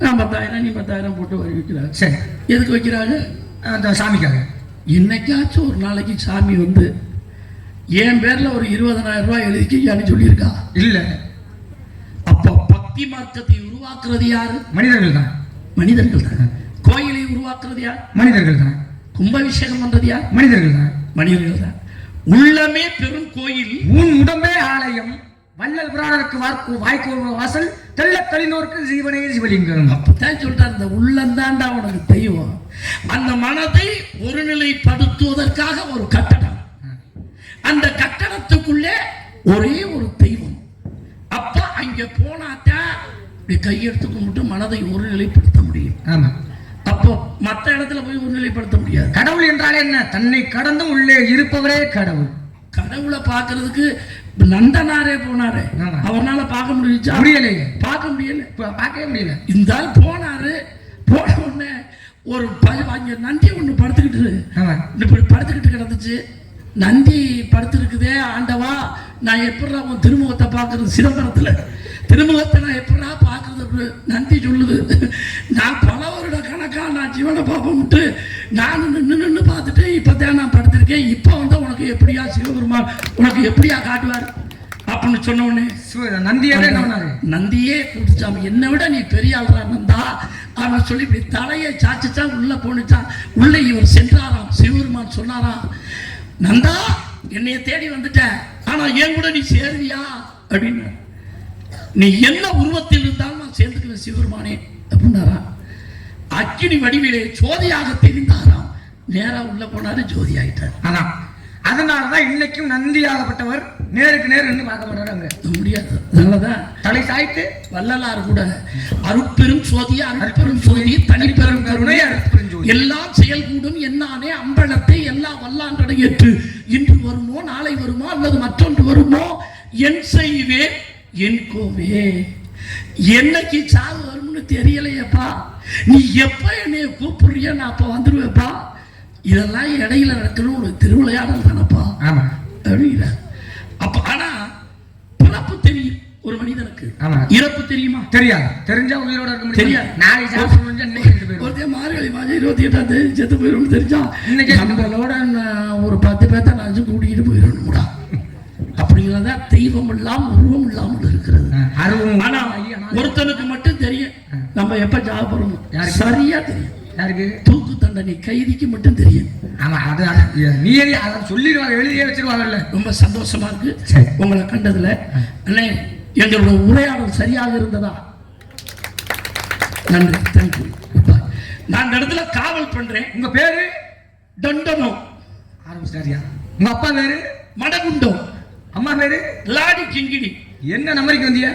Speaker 3: நான் 10,000 நீ 10,000 போட்டு வரி வைக்கிறாங்க. சரி, எதுக்கு வைக்கிறாங்க?
Speaker 1: அந்த சாமிக்காக.
Speaker 3: என்னைக்காச்சும் ஒரு நாளைக்கு சாமி வந்து என் பேர்ல ஒரு 20,000 ரூபாய் எழுதிக்கான்னு சொல்லியிருக்கா? இல்ல. அப்ப பக்தி மார்க்கத்தை உருவாக்குறது யாரு? மனிதர்கள் தான். கோயிலை உருவாக்குறது யார்? மனிதர்கள் தான். கும்பாபிஷேகம் பண்றது யார்? மனிதர்கள் தான். உள்ளமே பெரும் கோயில், உன் உடம்பே ஆலயம், வள்ளல் பிராணருக்கு வாய்க்கு வாசல், தெள்ள தெளினோருக்கு ஜீவனே சிவலிங்கம். அப்பதான் சொல்றாரு, இந்த உள்ளந்தாண்டா உனக்கு தெய்வம். அந்த மனதை ஒருநிலைப்படுத்துவதற்காக ஒரு கட்டடம், அந்த கட்டடத்துக்குள்ளே ஒரே ஒரு தெய்வம். அப்ப அங்க போனாத்தான் கையெடுத்து கும்பிட்டு மனதை ஒருநிலைப்படுத்த முடியும். ஆமா, அப்போ மற்ற இடத்துல போய் ஒருநிலைப்படுத்த முடியாது. கடவுள் என்றாலே என்ன? தன்னை கடந்து உள்ளே இருப்பவரே கடவுள். கடவுளை பார்க்கறதுக்கு நந்தனாரே போனாரு, அவரால பார்க்க முடியல. பார்க்கவே முடியல. இந்த ஆள் போனாரு. போன உடனே ஒரு அங்க நந்தி ஒண்ணு படுத்துக்கிட்டு கிடந்துச்சு. நந்தி படுத்திருக்குதே, ஆண்டவா நான் எப்படா உன் திருமுகத்தை பார்க்கறது? சிதம்பரத்துல திருமுகத்தை நான் எப்படா பார்க்கறது? நந்தி சொல்லுது, நான் பல வருட கணக்கா நான் ஜீவனை பார்ப்போம்ட்டு நான் நின்று பார்த்துட்டு இப்பதான் நான் படுத்திருக்கேன். இப்போ வந்து உனக்கு எப்படியா சிவபெருமான் உனக்கு எப்படியா காட்டுவார் அப்படின்னு சொன்ன உடனே நந்தியே கொடுத்துச்சாமி, என்னை விட நீ பெரிய ஆள்றா நந்தா அவன் சொல்லி இப்படி தலையை சாச்சுச்சான். உள்ள போனுச்சான். உள்ள இவர் சென்றாராம். சிவபெருமான் சொன்னாராம், நந்தா என்னைய தேடி வந்துட்டேன், ஆனா என் கூட நீ சேருவியா அப்படின்னு. நீ என்ன உருவத்தில் இருந்தாலும் நான் சேர்ந்துக்குவேன் சிவபெருமானே அப்படின்னாராம். அக்கினி வடிவிலே ஜோதியாக தெரிந்தாராம். நேரா உள்ள போனாரு, ஜோதி ஆயிட்டார். அதான் அதனாலதான் இன்னைக்கும் நந்தியாகப்பட்டவர் நேருக்கு நேர் நின்று பார்க்க மாட்டாரு. அங்க முடியாது. அதனாலதான் தலை சாய்த்து வள்ளலார் கூட அருட்பெரும் சோதியா, அருட்பெரும் சோதி, தனிப்பெரும் கருணை, எல்லாம் செயல்கூடும் என்னானே அம்பலத்தை எல்லா வல்லாண்டடை ஏற்று இன்று வருமோ நாளை வருமோ அல்லது மற்றொன்று வருமோ என் செய்வேன் என் கோவே. என்னைக்கு சாவு வரும்னு தெரியலையப்பா, நீ எப்ப என்னைய கூப்பிடுறிய நான் அப்ப வந்துருவேப்பா. இதெல்லாம் இடையில நடக்கணும் ஒரு திருவிளையாடல் தானப்பா அப்படிங்கிற. அப்ப ஆனா பிறப்பு தெரியும் ஒரு மனிதனுக்கு,
Speaker 1: ஆமா.
Speaker 3: இறப்பு தெரியுமா?
Speaker 1: தெரியாது. தெரிஞ்சா உயிரோட இருக்க முடியும்.
Speaker 3: தெரியாது.
Speaker 1: நாளைக்கு சாப்பிட முடிஞ்சா இன்னைக்கு போயிடும்.
Speaker 3: ஒருத்தன் மார்கழி மாதம் 28ஆம் தேதி செத்து போயிடும் தெரிஞ்சா
Speaker 1: இன்னைக்கு
Speaker 3: நம்மளோட ஒரு 10 பேர்த்த நான் கூட்டிகிட்டு போயிடணும்டா. அப்படிங்கிறதா தெய்வம் இல்லாமல் உருவம் இல்லாமல் இருக்கிறது. ஆனா ஒருத்தனுக்கு மட்டும் தெரியும் நம்ம எப்ப ஜாப் பண்ணணும். சரியா தெரியும். யாருக்கு? தூக்கு தண்டனை கைதிக்கு மட்டும் தெரியும்.
Speaker 1: ஆமா, அது நீ சொல்லிடுவாங்க, எழுதியே வச்சிருவாங்கல்ல.
Speaker 3: ரொம்ப சந்தோஷமா இருக்கு உங்களை கண்டதுல. அண்ணே, எங்களோட உரையாடல் சரியாக இருந்ததா? நன்றி, தேங்க்யூ. நான் இந்த இடத்துல காவல் பண்றேன்.
Speaker 1: உங்க பேரு?
Speaker 3: தண்டனோ.
Speaker 1: ஆரம்பிச்சிட்டாரியா? உங்க அப்பா பேரு?
Speaker 3: மடகுண்டோ.
Speaker 1: அம்மா பேரு?
Speaker 3: லாடி கிங்கிடி.
Speaker 1: என்ன நம்பருக்கு வந்தியா?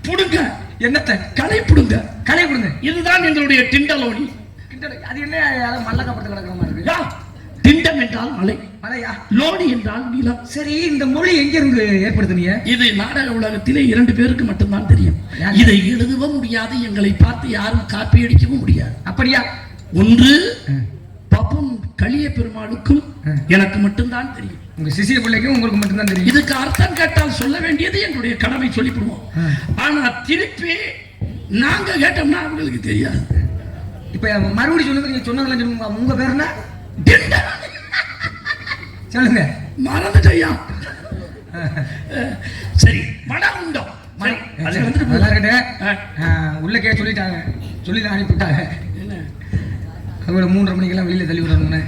Speaker 3: புடுங்க.
Speaker 1: என்னத்த?
Speaker 3: களை புடுங்க.
Speaker 1: களை புடுங்க.
Speaker 3: இதுதான் எங்களுடைய டிண்டலோனி.
Speaker 1: அது என்ன மல்லக்கப்பட்டு கிடக்கிற மாதிரி இருக்கு?
Speaker 3: டிண்டம் என்றால் மலை,
Speaker 1: மலையா?
Speaker 3: லோடி என்றால் நிலம்.
Speaker 1: சரி, இந்த மொழி எங்க இருந்து ஏற்படுத்தினீங்க?
Speaker 3: இது நாடக உலகத்திலே 2 பேருக்கு மட்டும்தான் தெரியும். இதை எழுதவும் முடியாது, எங்களை பார்த்து யாரும் காப்பி அடிக்கவும் முடியாது.
Speaker 1: அப்படியா?
Speaker 3: ஒன்று பப்புன் கலிய பெருமாளுக்கும் எனக்கு மட்டும்தான் தெரியும்.
Speaker 1: உங்க சிசிய பிள்ளைக்கும் உங்களுக்கு மட்டும்தான் தெரியும்.
Speaker 3: இதுக்கு அர்த்தம் கேட்டால் சொல்ல வேண்டியது எங்களுடைய கடமை, சொல்லிவிடுவோம். ஆனா திருப்பி நாங்க கேட்டோம்னா அவங்களுக்கு தெரியாது.
Speaker 1: இப்ப மறுபடியும் சொல்லுங்க, நீங்க சொன்னதெல்லாம் சொல்லுங்க. உங்க பேர் என்ன? சொல்லுங்க.
Speaker 3: மறந்துட்டயா? சரி, மடம் உண்டோ.
Speaker 1: உள்ளக்கே சொல்லிட்டாங்க, சொல்லி தான் அனுப்பிவிட்டாங்க. அவங்கள 3:30 மணிக்கெல்லாம் வெளியில தள்ளி விடணும்னு.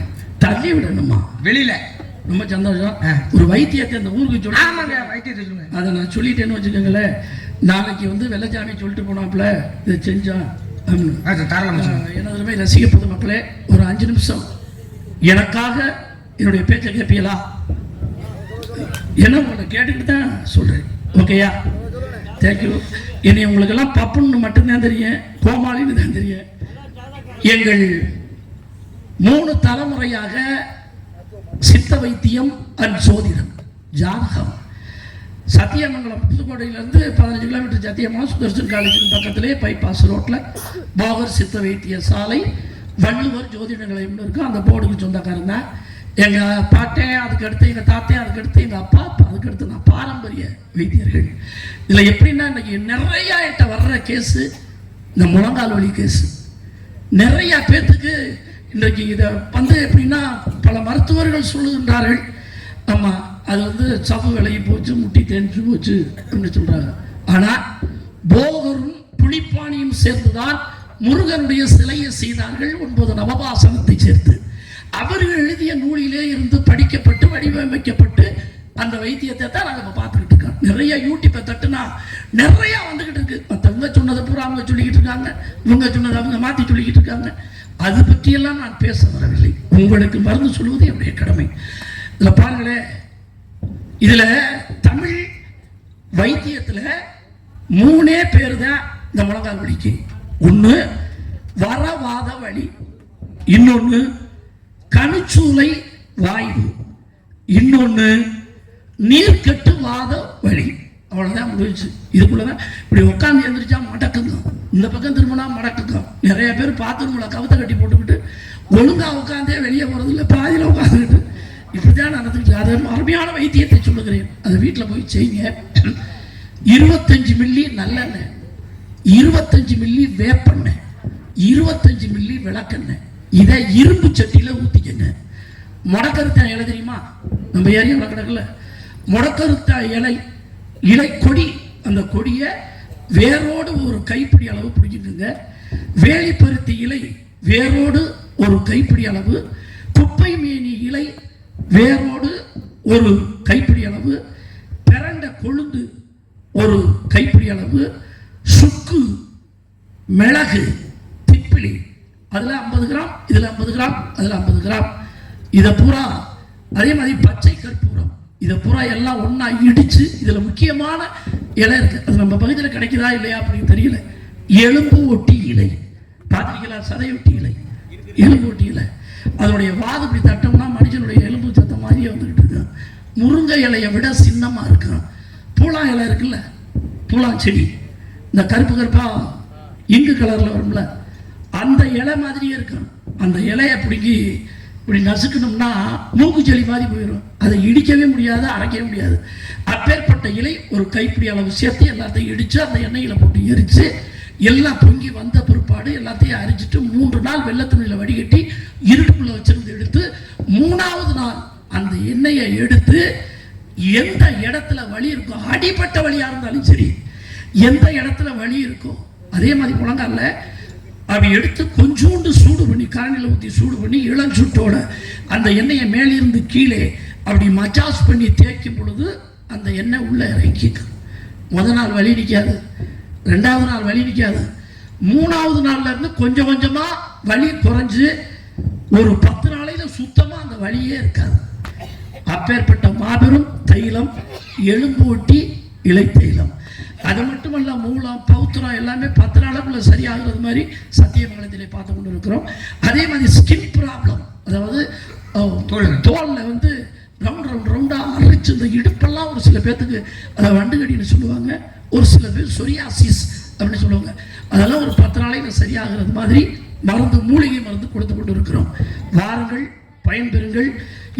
Speaker 3: தள்ளி விடணுமா? வெளியில. ரொம்ப சந்தோஷம். ஒரு வைத்தியத்தை அந்த ஊருக்கு சொல்லி.
Speaker 1: ஆமாங்க, வைத்தியத்தை சொல்லுங்க.
Speaker 3: அதை நான் சொல்லிட்டேன்னு வச்சுக்கோங்களேன். நாளைக்கு வெள்ளச்சாமி சொல்லிட்டு போனாப்புல இதை செஞ்சான். எனது ரசிக பொதுமக்களே, ஒரு 5 நிமிஷம் எனக்காக என்னுடைய பேச்சை கேட்பீங்களா? என்ன உங்களை கேட்டுக்கிட்டு தான் சொல்றேன். ஓகேயா? தேங்க்யூ. இனி உங்களுக்கு எல்லாம் பப்புன்னு மட்டும்தான் தெரியும், கோமாளின்னு தான் தெரியும். எங்கள் 3 தலைமுறையாக சித்த வைத்தியம் அண்ட் சோதிடம், ஜாதகம். சத்தியமங்கலம் புதுக்கோட்டையிலேருந்து 15 கிலோமீட்டர் சத்தியமாக சுதர்சன் காலேஜுக்கு பக்கத்திலே பைபாஸ் ரோட்டில் போகர் சித்த வைத்திய சாலை, வள்ளுவர் ஜோதிட நிலையம்னு இருக்கும். அந்த போர்டுக்கு சொந்தக்காரன் தான் எங்கள் பாட்டேன், அதுக்கடுத்து எங்கள் தாத்தேன், அதுக்கடுத்து எங்கள் அப்பா, அதுக்கடுத்து நான் பாரம்பரிய வைத்தியர்கள். இதில் எப்படின்னா இன்னைக்கு நிறையா என்கிட்ட வர்ற கேஸு இந்த முழங்கால் வலி கேஸு. நிறையா பேர்த்துக்கு இன்றைக்கு இதை எப்படின்னா பல மருத்துவர்கள் சொல்லுகின்றார்கள், ஆமாம் அது சவு விலகி போச்சு, முட்டி தேஞ்சு போச்சு அப்படின்னு சொல்கிறாங்க. ஆனால் போகரும் புலிப்பாணியும் சேர்ந்துதான் முருகனுடைய சிலையை செய்தார்கள் 9 நவபாசனத்தை சேர்த்து. அவர்கள் எழுதிய நூலிலே இருந்து படிக்கப்பட்டு வடிவமைக்கப்பட்டு அந்த வைத்தியத்தை தான் நாங்கள் இப்போ பார்த்துக்கிட்டு இருக்கோம். நிறைய யூடியூப்பை தட்டுனா நிறையா வந்துக்கிட்டு இருக்கு. மற்றவங்க சொன்னதை பூரா அவங்க சொல்லிக்கிட்டு இருக்காங்க, இவங்க சொன்னதை அவங்க மாற்றி சொல்லிக்கிட்டு இருக்காங்க. அது பற்றியெல்லாம் நான் பேச வரவில்லை. உங்களுக்கு மருந்து சொல்வது என்னுடைய கடமை. இதில் பாருங்களேன், இதில் தமிழ் வைத்தியத்தில் 3 பேர் தான் இந்த முழங்கால் வலிக்கு. ஒன்று வரவாத வலி, இன்னொன்று கணுச்சூளை வாய்வு, இன்னொன்று நீர்க்கட்டு வாத வலி. அவ்வளோதான் முடிச்சு. இதுக்குள்ளதான் இப்படி உட்காந்து எழுந்திரிச்சா மடக்குங்க, இந்த பக்கம் திரும்பினா மடக்குங்க. நிறைய பேர் பாத்ரூம்ல கவுத்தை கட்டி போட்டுக்கிட்டு ஒழுங்கா உட்காந்தே வெளியே போறது இல்லை, பாதியில் உட்காந்துக்கிட்டு இப்படிதான் நடந்துக்கிட்டு. அது அருமையான வைத்தியத்தை சொல்லுகிறேன், அதை வீட்டில் போய் செய்யுங்க. 25 மில்லி நல்லெண்ணெய், 25 மில்லி வேப்பெண்ணெய், 25 மில்லி விளக்கெண்ணெய், இதை இரும்பு சட்டியில் ஊற்றிக்கங்க. முடக்கருத்தாய் இலை தெரியுமா? நம்ம ஏரியாவில் கிடக்கல முடக்கருத்தாய் இலை கொடி. அந்த கொடியை வேரோடு ஒரு கைப்பிடி அளவு பிடிக்குங்க. வேலிப்பருத்தி இலை வேரோடு ஒரு கைப்பிடி அளவு, குப்பை மேனி இலை வேரோடு ஒரு கைப்பிடி அளவு, பிரண்ட கொழுந்து ஒரு கைப்பிடி அளவு, சுக்கு, மிளகு, திப்பிலி, அதில் 50 கிராம், இதில் 50 கிராம், அதில் 50 கிராம். இதை பூரா அதே மாதிரி பச்சை கற்பூரம், இதை பூரா எல்லாம் ஒன்றா இடித்து, இதில் முக்கியமான இலை இருக்குது. அது நம்ம பகுதியில் கிடைக்குதா இல்லையா அப்படின்னு தெரியல. எலும்பு ஒட்டி இலை பார்த்துருக்கீங்களா? சதையொட்டி இலை, எலும்பு ஒட்டி இலை. அதனுடைய வாது இப்படி தட்டம்னா மனுஷனுடைய எலும்பு சத்தம் மாதிரியே வந்துக்கிட்டு இருக்கு. முருங்கை இலையை விட சின்னமாக இருக்கும். பூலா இலை இருக்குல்ல, பூலா செடி, இந்த கருப்பு கருப்பாக இங்கு கலரில் வரும்ல, அந்த இலை மாதிரியே இருக்கும். அந்த இலையை பிடிக்கி இப்படி நசுக்கணும்னா மூக்கு செளி மாதிரி போயிடும். அதை இடிக்கவே முடியாது, அரைக்கவே முடியாது. அப்பேற்பட்ட இலை ஒரு கைப்பிடி அளவு சேர்த்து எல்லாத்தையும் இடித்து அந்த எண்ணெயில் போட்டு எரித்து எல்லாம் பொங்கி வந்த பிற்பாடு எல்லாத்தையும் அரிச்சிட்டு 3 நாள் வெள்ளத்துணியில் வடிகட்டி இருட்டுக்குள்ளே வச்சிருந்து எடுத்து 3ஆவது நாள் அந்த எண்ணெயை எடுத்து எந்த இடத்துல வலி இருக்கோ, அடிப்பட்ட வலியாக இருந்தாலும் சரி, எந்த இடத்துல வலி இருக்கோ அதே மாதிரி முழங்கால அப்படி எடுத்து கொஞ்சோண்டு சூடு பண்ணி கரண்டில் ஊற்றி சூடு பண்ணி இளஞ்சூட்டோட அந்த எண்ணெயை மேலிருந்து கீழே அப்படி மசாஜ் பண்ணி தேய்க்கும் பொழுது அந்த எண்ணெய் உள்ளே இறங்கிக்கும். முதல் நாள் வலி நிற்காது, 2ஆவது நாள் வலி நிற்காது, 3ஆவது நாள்ல இருந்து கொஞ்சம் கொஞ்சமாக வலி குறைஞ்சு ஒரு 10 நாளையில் சுத்தமாக அந்த வலியே இருக்காது. அப்பேற்பட்ட மாபெரும் தைலம் எலும்பு ஒட்டி இலை தைலம். அது மட்டுமல்ல, மூலம் பௌத்திரம் எல்லாமே 10 நாளுக்குள்ள சரியாகிறது மாதிரி சத்தியமங்கலத்திலே பார்த்து கொண்டு இருக்கிறோம். அதே மாதிரி ஸ்கின் ப்ராப்ளம், அதாவது தோலில் வந்து ரவுண்டாக அரைச்சு இந்த இடுப்பெல்லாம் ஒரு சில பேர்த்துக்கு அதை வண்டுகடின்னு சொல்லுவாங்க, ஒரு சில பேர் சொரியாசிஸ் அப்படின்னு சொல்லுவாங்க. அதெல்லாம் ஒரு 10 நாளைக்கு சரியாகிறது மாதிரி மருந்து, மூலிகை மருந்து கொடுத்து கொண்டு இருக்கிறோம். வாருங்கள், பயன்பெறுங்கள்.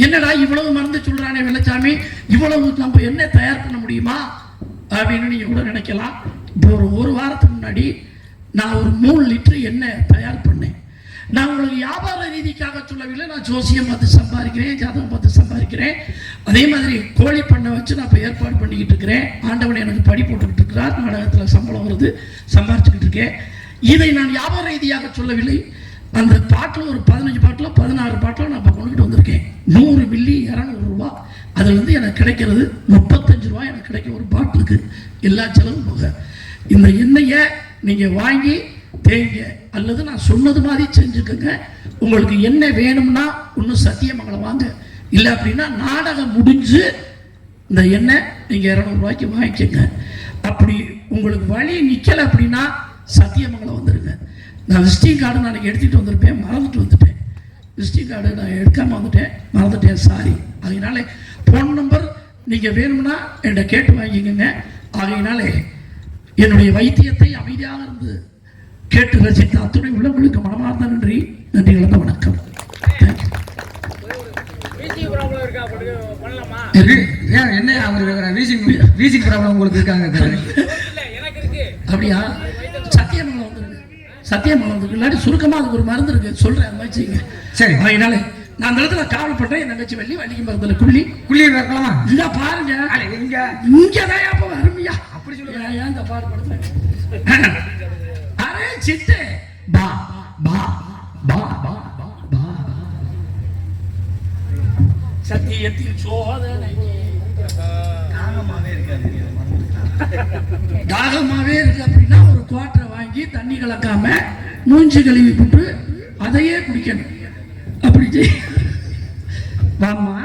Speaker 3: என்னடா இவ்வளவு மருந்து சொல்றானே வெள்ளச்சாமி, இவ்வளவு நம்ம என்ன தயார் பண்ண முடியுமா அப்படின்னு நீங்க கூட நினைக்கலாம். இப்போ ஒரு வாரத்துக்கு முன்னாடி நான் ஒரு 3 லிட்டர் எண்ணெய் தயார் பண்ணேன். நான் உங்களுக்கு வியாபார ரீதிக்காக சொல்லவில்லை, நான் ஜோசியம் பார்த்து சம்பாதிக்கிறேன், ஜாதகம் பார்த்து சம்பாதிக்கிறேன். அதே மாதிரி கோழி பண்ணை வச்சு நான் இப்போ ஏற்பாடு பண்ணிக்கிட்டு இருக்கிறேன். ஆண்டவனை எனக்கு படி போட்டுக்கிட்டு இருக்கிறார், நாடகத்தில் சம்பளம் வருது, சம்பாதிச்சுக்கிட்டு இருக்கேன். இதை நான் வியாபார ரீதியாக சொல்லவில்லை. அந்த பாட்டில் ஒரு 15 பாட்டில் 16 பாட்டில் நான் இப்போ கொண்டுகிட்டு வந்திருக்கேன். 100 மில்லி 200 ரூபா. அதில் வந்து எனக்கு கிடைக்கிறது 35 ரூபா எனக்கு கிடைக்கும் ஒரு பாட்டிலுக்கு, எல்லா செலவும் போக. இந்த எண்ணெயை நீங்கள் வாங்கி தேங்க, அல்லது நான் சொன்னது மாதிரி செஞ்சுக்கோங்க. உங்களுக்கு எண்ணெய் வேணும்னா இன்னும் சத்தியமங்கலம் வாங்க, இல்லை அப்படின்னா நாடகம் முடிஞ்சு இந்த எண்ணெய் நீங்கள் 200 ரூபாய்க்கு வாங்கிக்கோங்க. அப்படி உங்களுக்கு வழி நிற்கலை அப்படின்னா சத்தியமங்கலம் வந்துடுங்க. நான் விசிட்டிங் கார்டு நாளைக்கு எடுத்துகிட்டு வந்திருப்பேன், மறந்துட்டு வந்துட்டேன். விசிட்டிங் கார்டு நான் எடுக்காமல் மறந்துட்டேன், சாரி. அதனால ஃபோன் நம்பர் நீங்கள் வேணும்னா என்கிட்ட கேட்டு வாங்கிக்கோங்க. ஆகையினாலே என்னுடைய வைத்தியத்தை அமைதியாக இருந்து கேட்டு ரசித்த அத்துணை உள்ளவங்களுக்கு மனமார்ந்த நன்றி கலந்த வணக்கம்.
Speaker 1: என்ன வீசிங் ப்ராப்ளம் உங்களுக்கு இருக்காங்க?
Speaker 3: அப்படியா? சத்தியமங்கலம் வந்துருக்கு, சத்தியமங்கலம் வந்துருக்கு. இல்லாட்டி சுருக்கமாக அதுக்கு ஒரு மருந்து இருக்கு, சொல்றேன், அது மாதிரி செய்யுங்க. சரி. அதனால நான் அந்த இடத்துல காவல் பண்றேன். என் தங்கச்சி வள்ளிக்கு மருந்துல குள்ளி வைக்கலாமா? இங்க பாருங்க, இங்கதான் அப்ப வருமையா அப்படி சொல்லுங்க. ஏன் இந்த பாடுபடுத்துறேன்? அரே சிட்டு பா பா பா பா பா சத்தியத்தின் சோதனை தாகமாவே இருக்கு அப்படின்னா ஒரு குவாட்டரை வாங்கி தண்ணி கலக்காம மூஞ்சி கழுவி போட்டு அதையே குடிக்கணும். அப்படி வாமா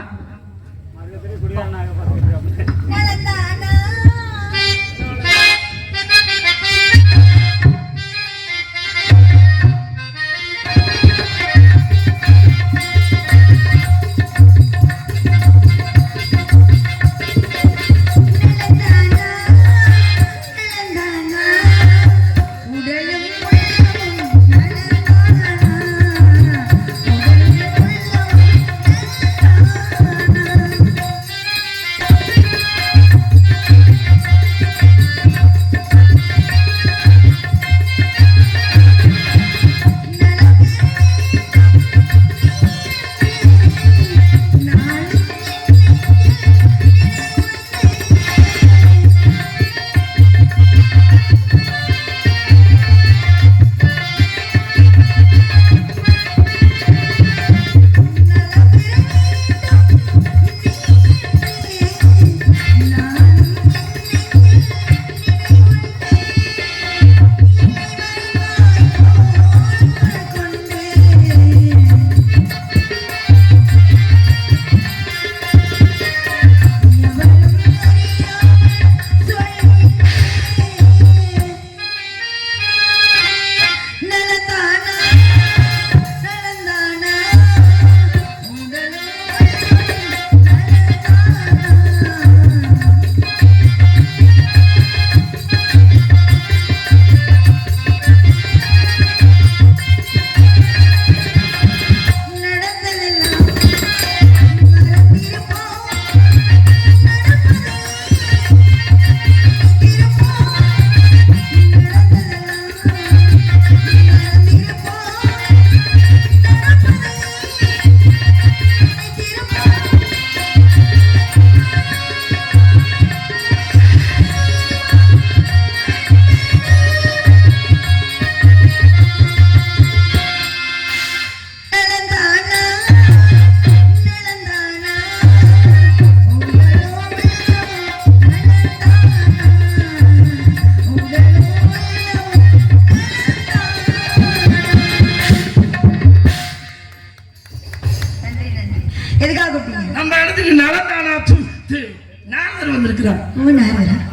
Speaker 3: இருக்கிறார்.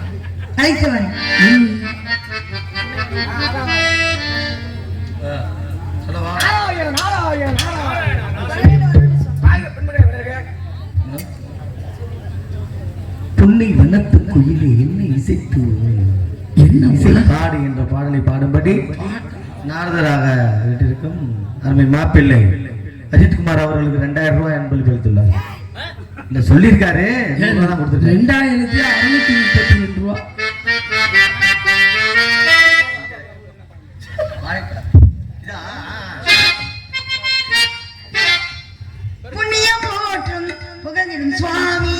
Speaker 4: அழைத்தவன்
Speaker 2: சொல்லவா? புன்னை வனத்து குயிலே என்ன இசைத்து
Speaker 3: என்ன
Speaker 2: இசை பாடு என்ற பாடலை பாடும்படி நாரதராக வீட்டிற்கும் அருமை மாப்பிள்ளை அஜித்குமார் அவர்களுக்கு 2000 ரூபாய் அன்பளிப்பு அளித்துள்ளார். இல்ல சொல்லியிருக்காரு,
Speaker 3: 2632 ரூபா.
Speaker 4: புண்ணியம் போற்றும் புகழிடும் சுவாமி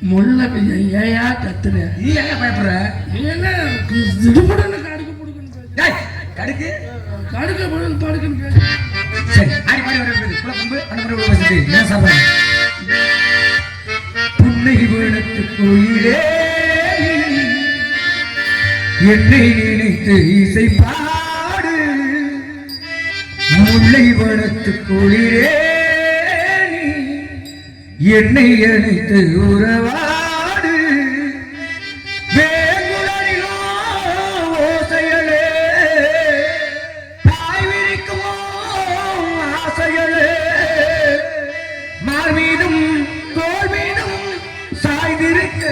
Speaker 3: முள்ள ஏயா கத்துற?
Speaker 1: நீ என்ன பயப்படுற?
Speaker 3: என்ன திடுமுடன்னு கடுக்க போடுக்கணும்.
Speaker 1: டேய், கடுக்கு
Speaker 3: கடுக்க போடுன்னு படுக்கணும்.
Speaker 1: சரி ஆடி பாடி வரது குல பம்பு அந்த மாதிரி உள்ள வச்சிட்டு என்ன சாப்பிடுற? புன்னை வனத்து கோயிலே என்னை நினைத்து இசை பாடு, முல்லை வனத்து கோயிலே என்னை அணைத்து உறவாடு, வேங்குழலிலோ ஓசையலே தாய் விரிக்குமோ ஆசையலே, மார்மீதும் தோல் மீதும் சாய்ந்திருக்க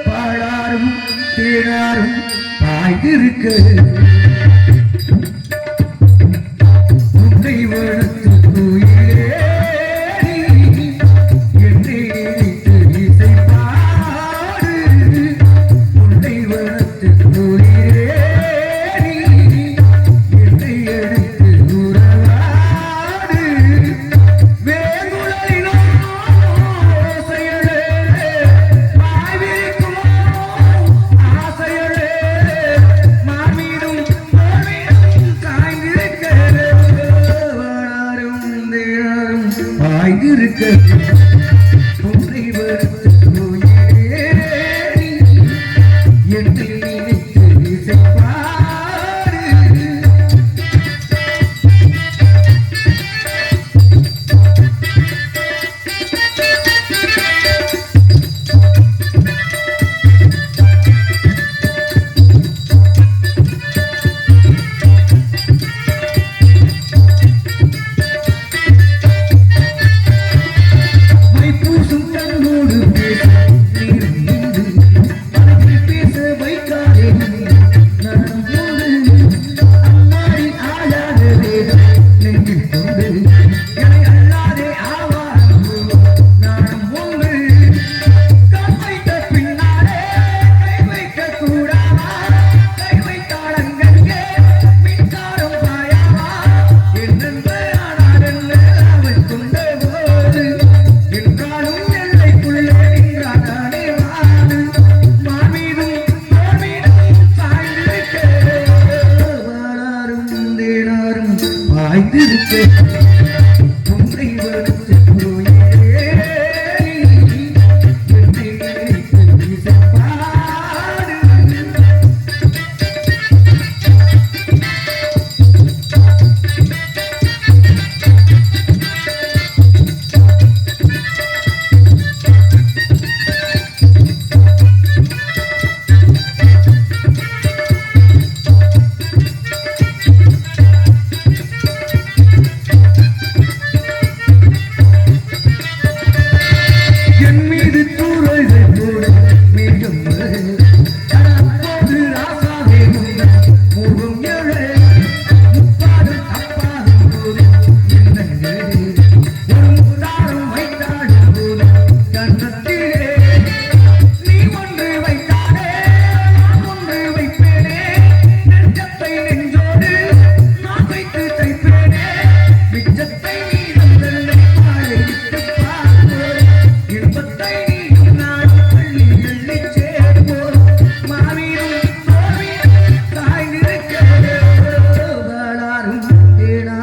Speaker 1: பாழாரும் தேனாரும் பாய்ந்திருக்க, உன்னை வளர்த்து கோயிலே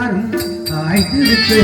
Speaker 1: யாரும் ஆய்ந்திருக்கு